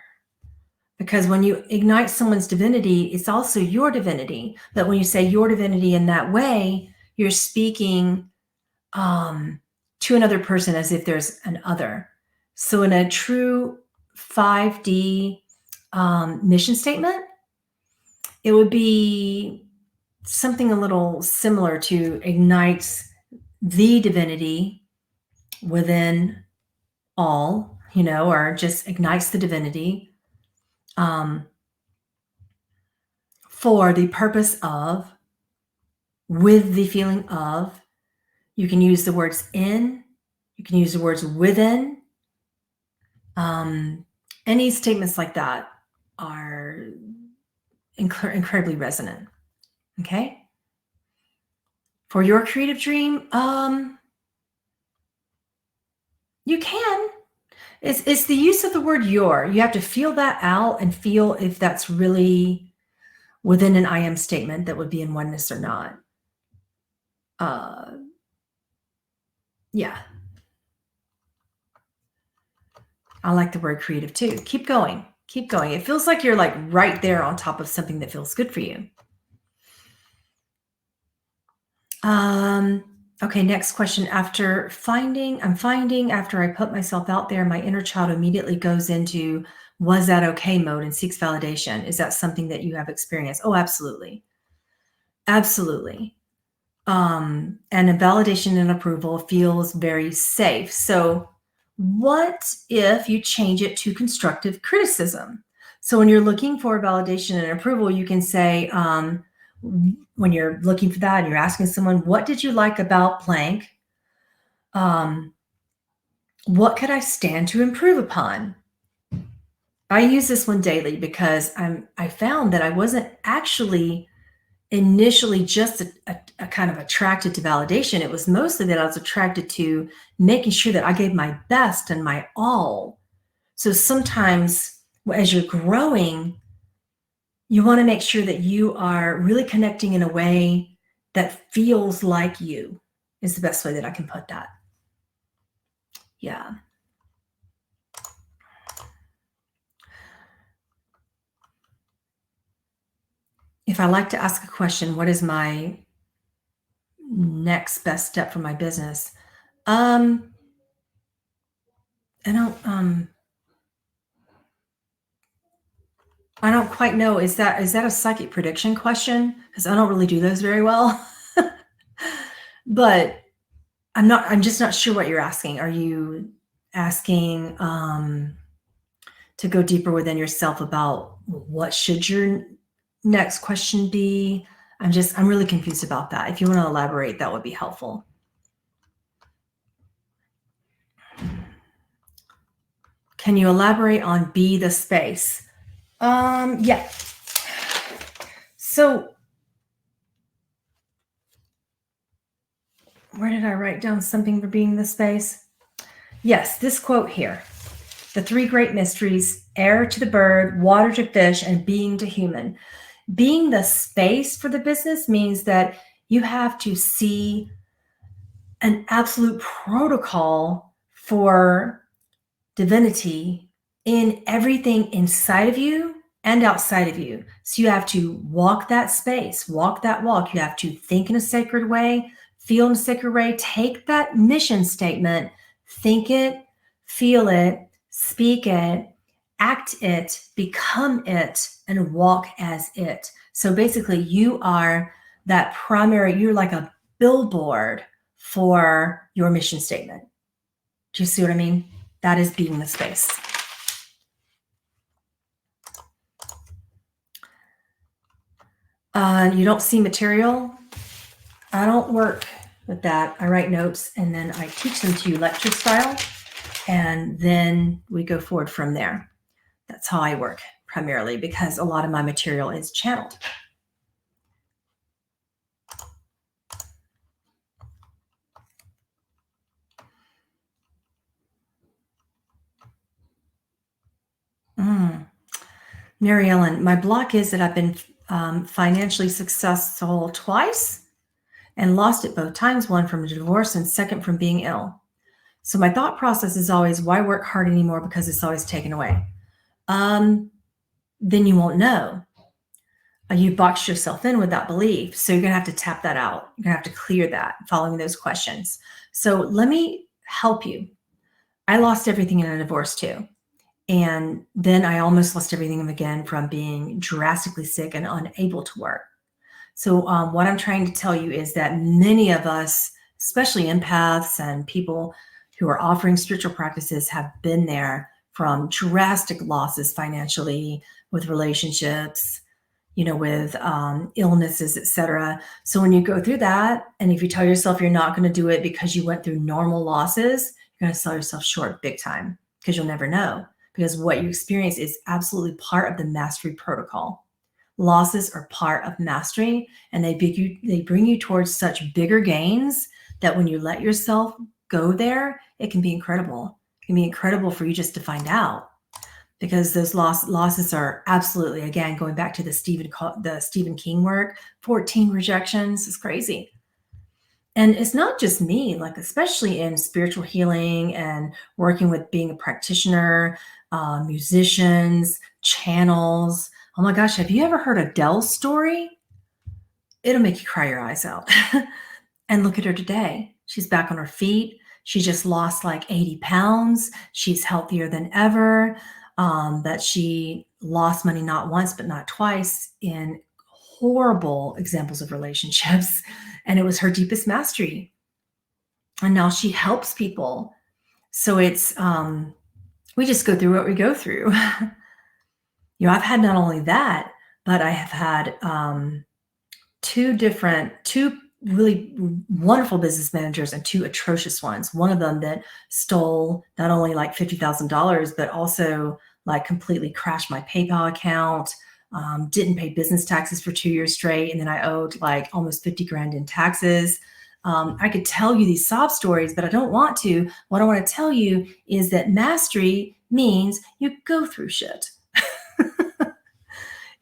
because when you ignite someone's divinity, it's also your divinity. But when you say your divinity in that way, you're speaking to another person as if there's an other. So in a true 5D mission statement, it would be something a little similar to ignites the divinity within all, or just ignites the divinity for the purpose of, with the feeling of. You can use the words in, you can use the words within. Any statements like that are incredibly resonant. Okay. For your creative dream, you can. It's the use of the word your. You have to feel that out and feel if that's really within an I am statement that would be in oneness or not. Yeah. I like the word creative too. Keep going. Keep going. It feels like you're like right there on top of something that feels good for you. Okay, next question. I'm finding after I put myself out there, my inner child immediately goes into was that okay mode and seeks validation. Is that something that you have experienced? Oh, absolutely. Absolutely. And a validation and approval feels very safe. So what if you change it to constructive criticism? So when you're looking for validation and approval, you can say, when you're looking for that and you're asking someone, what did you like about blank? What could I stand to improve upon? I use this one daily because I found that I wasn't actually initially just a kind of attracted to validation. It was mostly that I was attracted to making sure that I gave my best and my all. So sometimes as you're growing, you want to make sure that you are really connecting in a way that feels like you, is the best way that I can put that. Yeah. If I like to ask a question, what is my next best step for my business? I don't quite know. Is that a psychic prediction question? Because I don't really do those very well. But I'm just not sure what you're asking. Are you asking to go deeper within yourself about what should your next question be? I'm really confused about that. If you want to elaborate, that would be helpful. Can you elaborate on be the space? Yeah. So where did I write down something for being the space? Yes, this quote here. The 3 great mysteries, air to the bird, water to fish, and being to human. Being the space for the business means that you have to see an absolute protocol for divinity in everything inside of you and outside of you. So you have to walk that space, walk that walk. You have to think in a sacred way, feel in a sacred way, take that mission statement, think it, feel it, speak it, act it, become it, and walk as it. So basically you are that primary, you're like a billboard for your mission statement. Do you see what I mean? That is being the space. You don't see material. I don't work with that. I write notes and then I teach them to you lecture style. And then we go forward from there. That's how I work primarily, because a lot of my material is channeled. Mary Ellen, my block is that I've been financially successful twice and lost it both times, one from a divorce and second from being ill. So my thought process is always, why work hard anymore? Because it's always taken away. Then you won't know. You boxed yourself in with that belief. So you're going to have to tap that out. You're going to have to clear that following those questions. So let me help you. I lost everything in a divorce too. And then I almost lost everything again from being drastically sick and unable to work. So what I'm trying to tell you is that many of us, especially empaths and people who are offering spiritual practices, have been there from drastic losses financially, with relationships, with illnesses, etc. So when you go through that, and if you tell yourself you're not going to do it because you went through normal losses, you're going to sell yourself short big time, because you'll never know. Because what you experience is absolutely part of the mastery protocol. Losses are part of mastery, and they bring you towards such bigger gains that when you let yourself go there, it can be incredible. It can be incredible for you just to find out, because those losses are absolutely, again, going back to the Stephen King work, 14 rejections is crazy. And it's not just me, like especially in spiritual healing and working with being a practitioner, musicians, channels. Oh my gosh, have you ever heard Adele's story? It'll make you cry your eyes out. And look at her today. She's back on her feet. She just lost like 80 pounds. She's healthier than ever. That she lost money not once, but not twice in horrible examples of relationships. And it was her deepest mastery. And now she helps people. So it's, we just go through what we go through. I've had not only that, but I have had two really wonderful business managers and two atrocious ones. One of them that stole not only like $50,000, but also like completely crashed my PayPal account, didn't pay business taxes for 2 years straight. And then I owed like almost 50 grand in taxes. I could tell you these sob stories, but I don't want to. What I want to tell you is that mastery means you go through shit.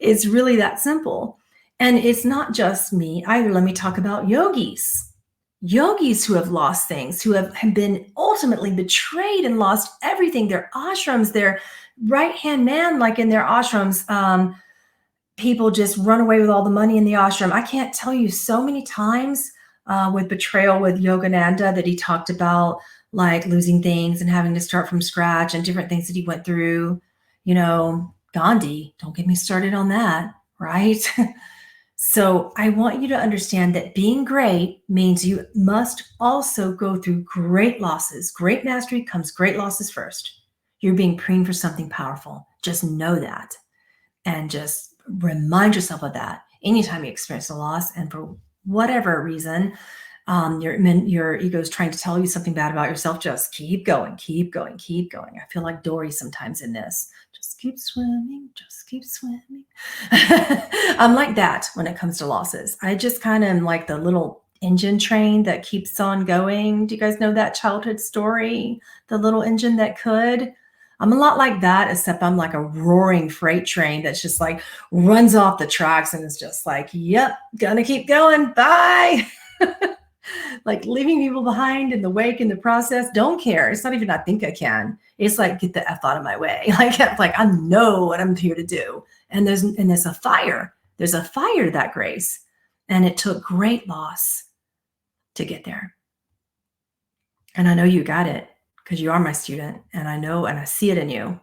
It's really that simple. And it's not just me either. Let me talk about yogis. Yogis who have lost things, who have been ultimately betrayed and lost everything. Their ashrams, their right-hand man, like in their ashrams, people just run away with all the money in the ashram. I can't tell you so many times with betrayal with Yogananda that he talked about, like losing things and having to start from scratch and different things that he went through. Gandhi, don't get me started on that, right? So I want you to understand that being great means you must also go through great losses. Great mastery comes great losses first. You're being preened for something powerful. Just know that. And just remind yourself of that anytime you experience a loss. And for whatever reason, your ego is trying to tell you something bad about yourself, just keep going, keep going, keep going. I feel like Dory sometimes in this. Just keep swimming, just keep swimming. I'm like that when it comes to losses. I just kind of am like the little engine train that keeps on going. Do you guys know that childhood story? The little engine that could? I'm a lot like that, except I'm like a roaring freight train that's just like runs off the tracks and is just like, yep, gonna keep going. Bye. Like leaving people behind in the wake in the process. Don't care. It's not even I think I can. It's like, get the F out of my way. Like I know what I'm here to do. And there's a fire. There's a fire to that grace. And it took great loss to get there. And I know you got it because you are my student. And I know and I see it in you.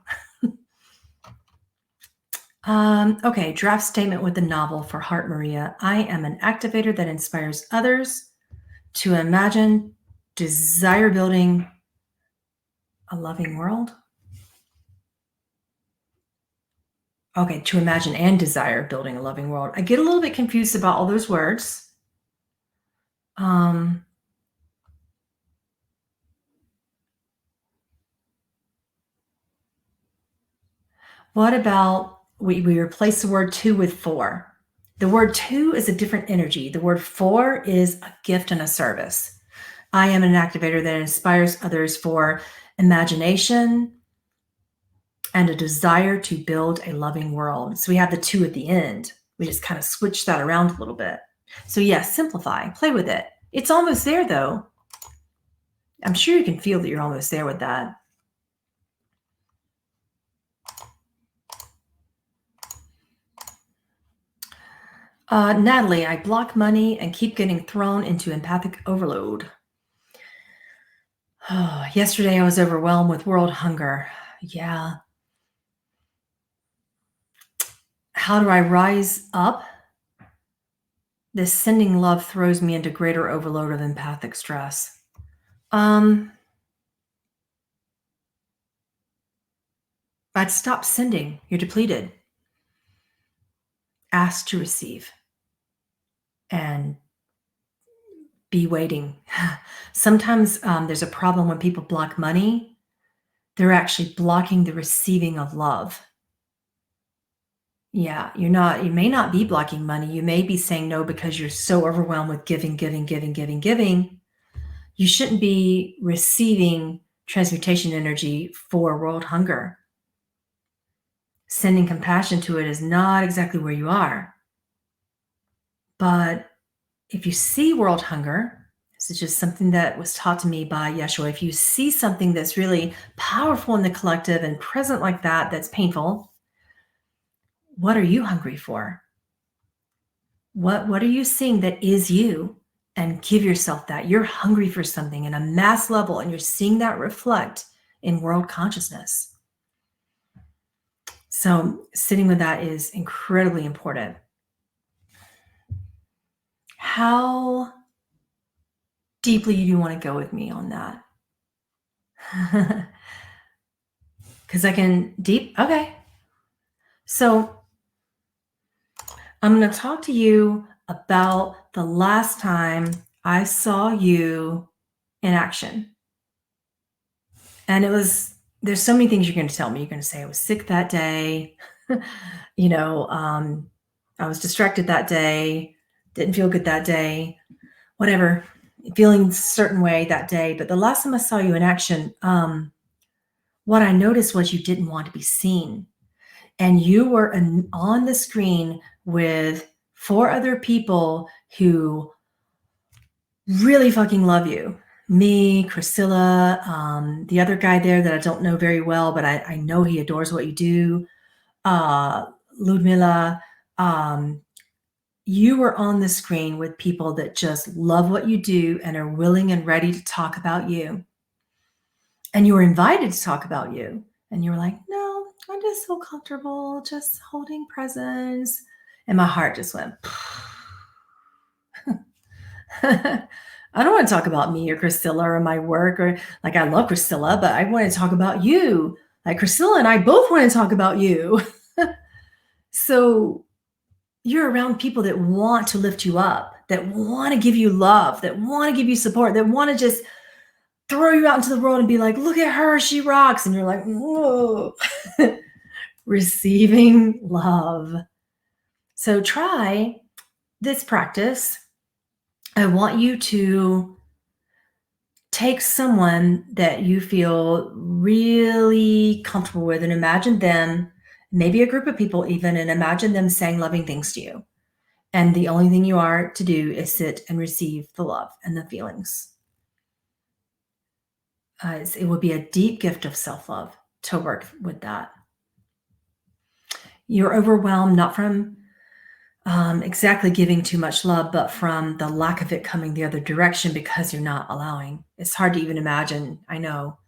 Okay, draft statement with the novel for Heart Maria. I am an activator that inspires others to imagine desire building a loving world. Okay, to imagine and desire building a loving world. I get a little bit confused about all those words. What about we replace the word to with for? The word to is a different energy. The word for is a gift and a service. I am an activator that inspires others for imagination and a desire to build a loving world. So we have the to at the end. We just kind of switch that around a little bit. So yes, simplify, play with it. It's almost there though. I'm sure you can feel that you're almost there with that. Natalie, I block money and keep getting thrown into empathic overload. Oh, yesterday I was overwhelmed with world hunger. Yeah. How do I rise up? This sending love throws me into greater overload of empathic stress. I'd stop sending. You're depleted. Ask to receive. And be waiting. Sometimes there's a problem when people block money. They're actually blocking the receiving of love. Yeah, you may not be blocking money. You may be saying no because you're so overwhelmed with giving. You shouldn't be receiving transmutation energy for world hunger. Sending compassion to it is not exactly where you are. But if you see world hunger, this is just something that was taught to me by Yeshua. If you see something that's really powerful in the collective and present like that, that's painful, what are you hungry for? What are you seeing that is you? And give yourself that. You're hungry for something in a mass level, and you're seeing that reflect in world consciousness. So sitting with that is incredibly important. How deeply do you want to go with me on that? Because I can okay. So I'm going to talk to you about the last time I saw you in action. And there's so many things you're going to tell me. You're going to say I was sick that day. I was distracted that day, didn't feel good that day, whatever, feeling a certain way that day. But the last time I saw you in action, what I noticed was you didn't want to be seen. And you were on the screen with 4 other people who really fucking love you. Me, Priscilla, the other guy there that I don't know very well, but I know he adores what you do. Ludmila, you were on the screen with people that just love what you do and are willing and ready to talk about you. And you were invited to talk about you. And you were like, no, I'm just so comfortable just holding presence. And my heart just went, I don't want to talk about me or Priscilla or my work, or like, I love Priscilla, but I want to talk about you. Like Priscilla and I both want to talk about you. So you're around people that want to lift you up, that want to give you love, that want to give you support, that want to just throw you out into the world and be like, look at her, she rocks. And you're like, whoa. Receiving love. So try this practice. I want you to take someone that you feel really comfortable with and imagine them, maybe a group of people even, and imagine them saying loving things to you. And the only thing you are to do is sit and receive the love and the feelings. It would be a deep gift of self-love to work with that. You're overwhelmed, not from exactly giving too much love, but from the lack of it coming the other direction because you're not allowing. It's hard to even imagine, I know,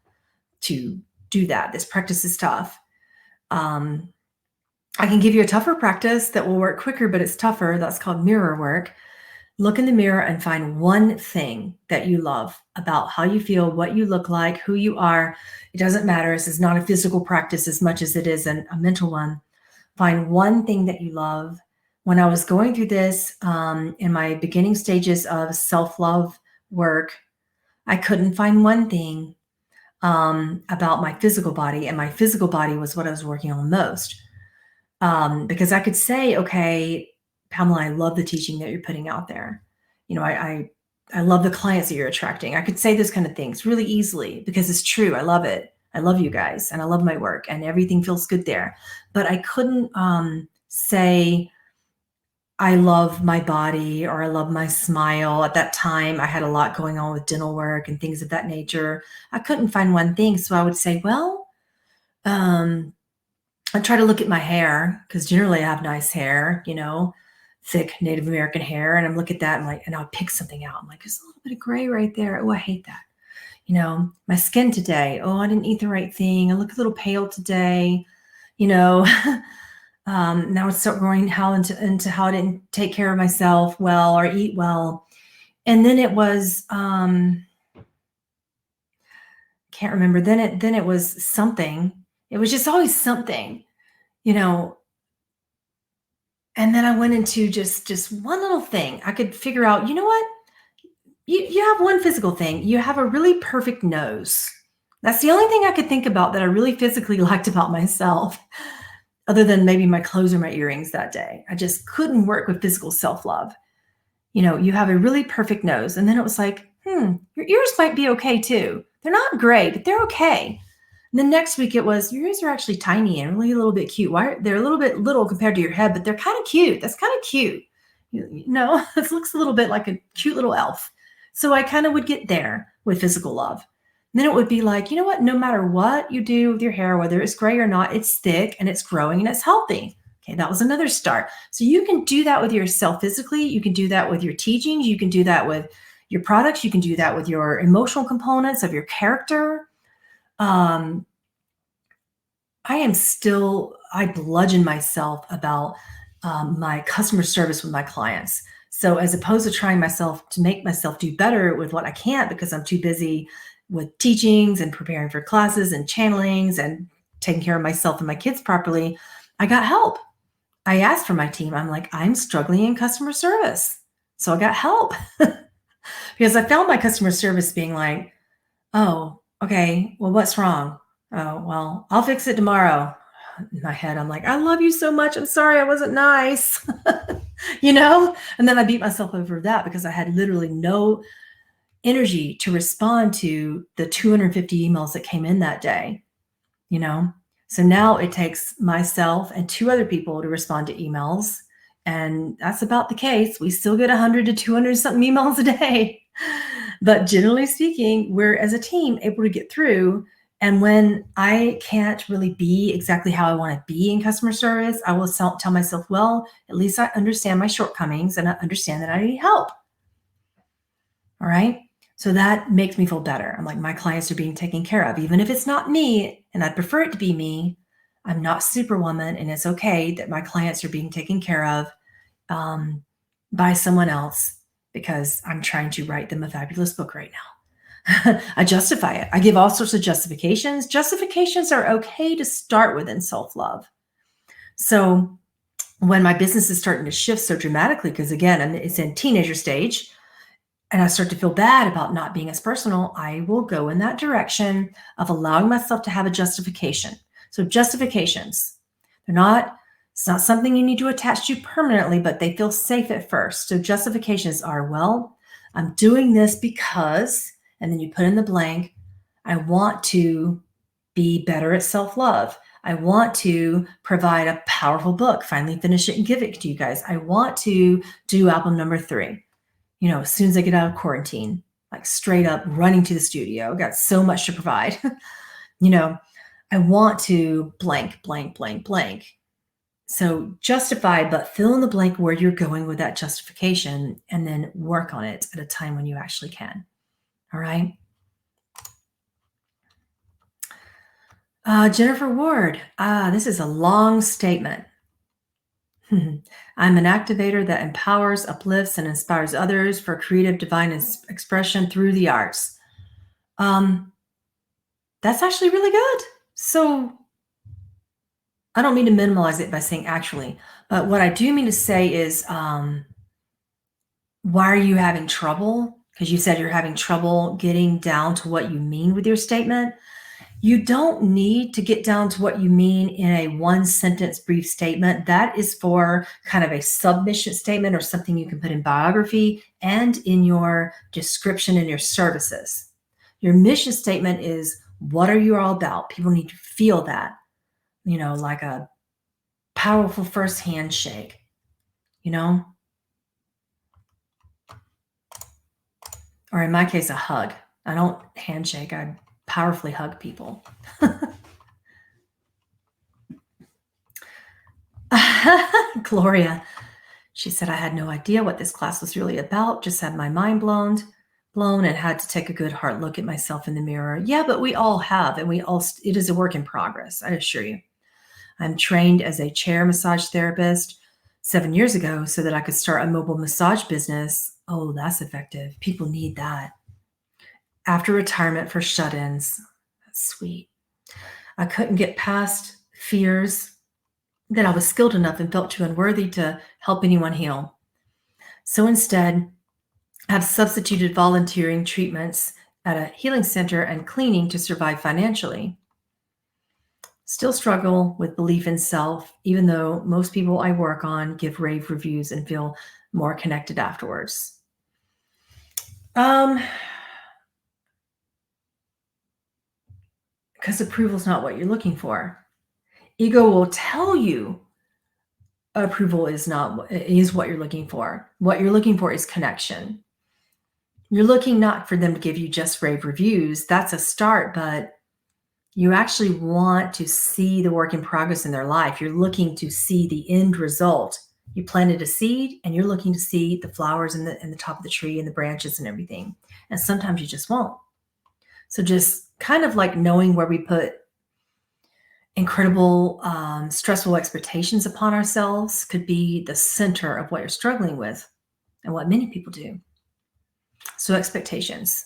to do that. This practice is tough. I can give you a tougher practice that will work quicker, but it's tougher. That's called mirror work. Look in the mirror and find one thing that you love about how you feel, what you look like, who you are. It doesn't matter. This is not a physical practice as much as it is a mental one. find one thing that you love. When I was going through this in my beginning stages of self-love work, I couldn't find one thing about my physical body, and my physical body was what I was working on most. Because I could say, okay, Pamela, I love the teaching that you're putting out there. You know, I love the clients that you're attracting. I could say those kind of things really easily because it's true. I love it. I love you guys and I love my work and everything feels good there. But I couldn't say I love my body or I love my smile. At that time, I had a lot going on with dental work and things of that nature. I couldn't find one thing. So I would say, well, I try to look at my hair because generally I have nice hair, you know, thick Native American hair. And I'm looking at that and like, and I'll pick something out. I'm like, there's a little bit of gray right there. Oh, I hate that. You know, my skin today. Oh, I didn't eat the right thing. I look a little pale today. You know, now it's start going into how I didn't take care of myself well or eat well. And then it was, can't remember. Then it was something. It was just always something, you know. And then I went into just one little thing. I could figure out, you know what? You have one physical thing. You have a really perfect nose. That's the only thing I could think about that I really physically liked about myself, other than maybe my clothes or my earrings that day. I just couldn't work with physical self-love. You know, you have a really perfect nose. And then it was like, your ears might be okay too. They're not great, but they're okay. And then next week it was, your ears are actually tiny and really a little bit cute. Why they're a little bit little compared to your head, but they're kind of cute. That's kind of cute. You know, it looks a little bit like a cute little elf. So I kind of would get there with physical love. And then it would be like, you know what, no matter what you do with your hair, whether it's gray or not, it's thick and it's growing and it's healthy. Okay, that was another start. So you can do that with yourself physically. You can do that with your teachings. You can do that with your products. You can do that with your emotional components of your character. I bludgeon myself about my customer service with my clients. So as opposed to trying myself to make myself do better with what I can't because I'm too busy with teachings and preparing for classes and channelings and taking care of myself and my kids properly, I got help. I asked for my team. I'm like, I'm struggling in customer service. So I got help because I found my customer service being like, oh, okay, well, what's wrong? Oh, well, I'll fix it tomorrow. In my head, I'm like, I love you so much. I'm sorry I wasn't nice, you know? And then I beat myself over that because I had literally no energy to respond to the 250 emails that came in that day, you know? So now it takes myself and two other people to respond to emails. And that's about the case. We still get 100 to 200 something emails a day. But generally speaking, we're as a team able to get through. And when I can't really be exactly how I want to be in customer service, I will tell myself, well, at least I understand my shortcomings and I understand that I need help. All right. So that makes me feel better. I'm like, my clients are being taken care of, even if it's not me, and I'd prefer it to be me. I'm not Superwoman, and it's okay that my clients are being taken care of by someone else because I'm trying to write them a fabulous book right now. I justify it. I give all sorts of justifications. Justifications are okay to start with in self-love. So when my business is starting to shift so dramatically, because again, it's in teenager stage, and I start to feel bad about not being as personal, I will go in that direction of allowing myself to have a justification. So justifications, it's not something you need to attach to permanently, but they feel safe at first. So justifications are, well, I'm doing this because, and then you put in the blank, I want to be better at self-love. I want to provide a powerful book, finally finish it and give it to you guys. I want to do album number 3. You know, as soon as I get out of quarantine, like straight up running to the studio, got so much to provide. You know, I want to blank, blank, blank, blank. So justify, but fill in the blank where you're going with that justification and then work on it at a time when you actually can. All right. Jennifer Ward, this is a long statement. I'm an activator that empowers, uplifts, and inspires others for creative divine expression through the arts. That's actually really good. So I don't mean to minimize it by saying actually, but what I do mean to say is, why are you having trouble? Because you said you're having trouble getting down to what you mean with your statement. You don't need to get down to what you mean in a one sentence brief statement. That is for kind of a submission statement or something you can put in biography and in your description in your services. Your mission statement is, what are you all about? People need to feel that, like a powerful first handshake, or in my case, a hug. I don't handshake, I powerfully hug people. Gloria, she said, I had no idea what this class was really about, just had my mind blown and had to take a good hard look at myself in the mirror. Yeah, but we all have, and it is a work in progress, I assure you. I'm trained as a chair massage therapist 7 years ago so that I could start a mobile massage business. Oh, that's effective. People need that. After retirement for shut-ins. That's sweet. I couldn't get past fears that I was skilled enough and felt too unworthy to help anyone heal. So instead, I've substituted volunteering treatments at a healing center and cleaning to survive financially. Still struggle with belief in self, even though most people I work on give rave reviews and feel more connected afterwards. Because approval is not what you're looking for. Ego will tell you approval is what you're looking for. What you're looking for is connection. You're looking not for them to give you just rave reviews. That's a start, but you actually want to see the work in progress in their life. You're looking to see the end result. You planted a seed and you're looking to see the flowers in the top of the tree and the branches and everything. And sometimes you just won't. So just kind of like knowing where we put incredible, stressful expectations upon ourselves could be the center of what you're struggling with and what many people do. So expectations.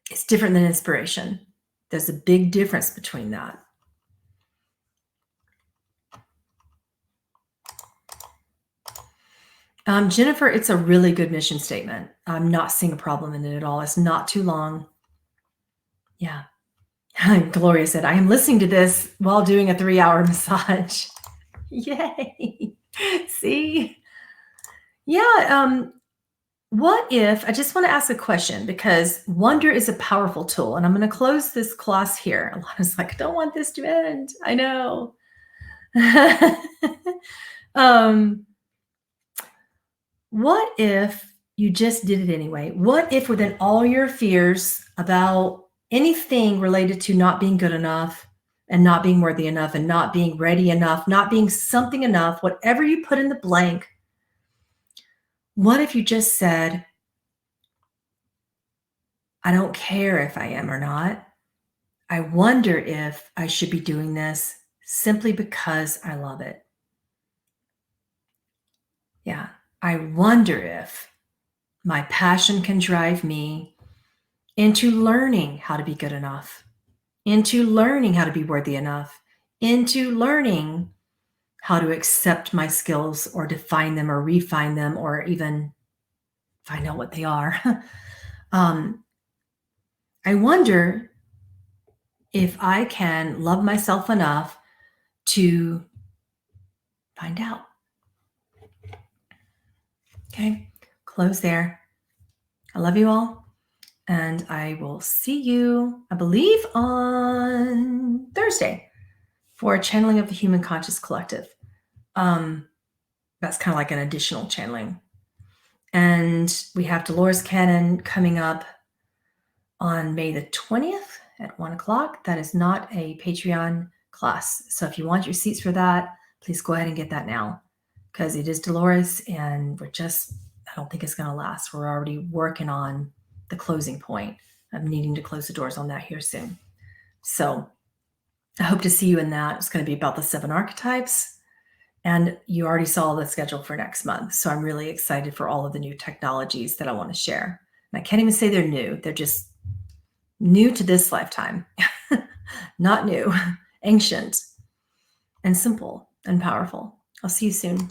It's different than inspiration. There's a big difference between that. Jennifer, it's a really good mission statement. I'm not seeing a problem in it at all. It's not too long. Yeah. Gloria said, I am listening to this while doing a 3-hour massage. Yay. See? Yeah. What if, I just want to ask a question because wonder is a powerful tool, and I'm going to close this class here. Alana's like, I don't want this to end. I know. What if you just did it anyway? What if within all your fears about anything related to not being good enough and not being worthy enough and not being ready enough, not being something enough, whatever you put in the blank, what if you just said, I don't care if I am or not. I wonder if I should be doing this simply because I love it. Yeah. I wonder if my passion can drive me into learning how to be good enough, into learning how to be worthy enough, into learning how to accept my skills or define them or refine them or even find out what they are. I wonder if I can love myself enough to find out. Okay, close there. I love you all. And I will see you, I believe, on Thursday for a channeling of the Human Conscious Collective. That's kind of like an additional channeling. And we have Dolores Cannon coming up on May the 20th at 1 o'clock. That is not a Patreon class. So if you want your seats for that, please go ahead and get that now because it is Dolores and I don't think it's going to last. We're already working on the closing point. I'm needing to close the doors on that here soon. So I hope to see you in that. It's going to be about the 7 archetypes. And you already saw the schedule for next month. So I'm really excited for all of the new technologies that I want to share. And I can't even say they're new. They're just new to this lifetime. Not new. ancient and simple and powerful. I'll see you soon.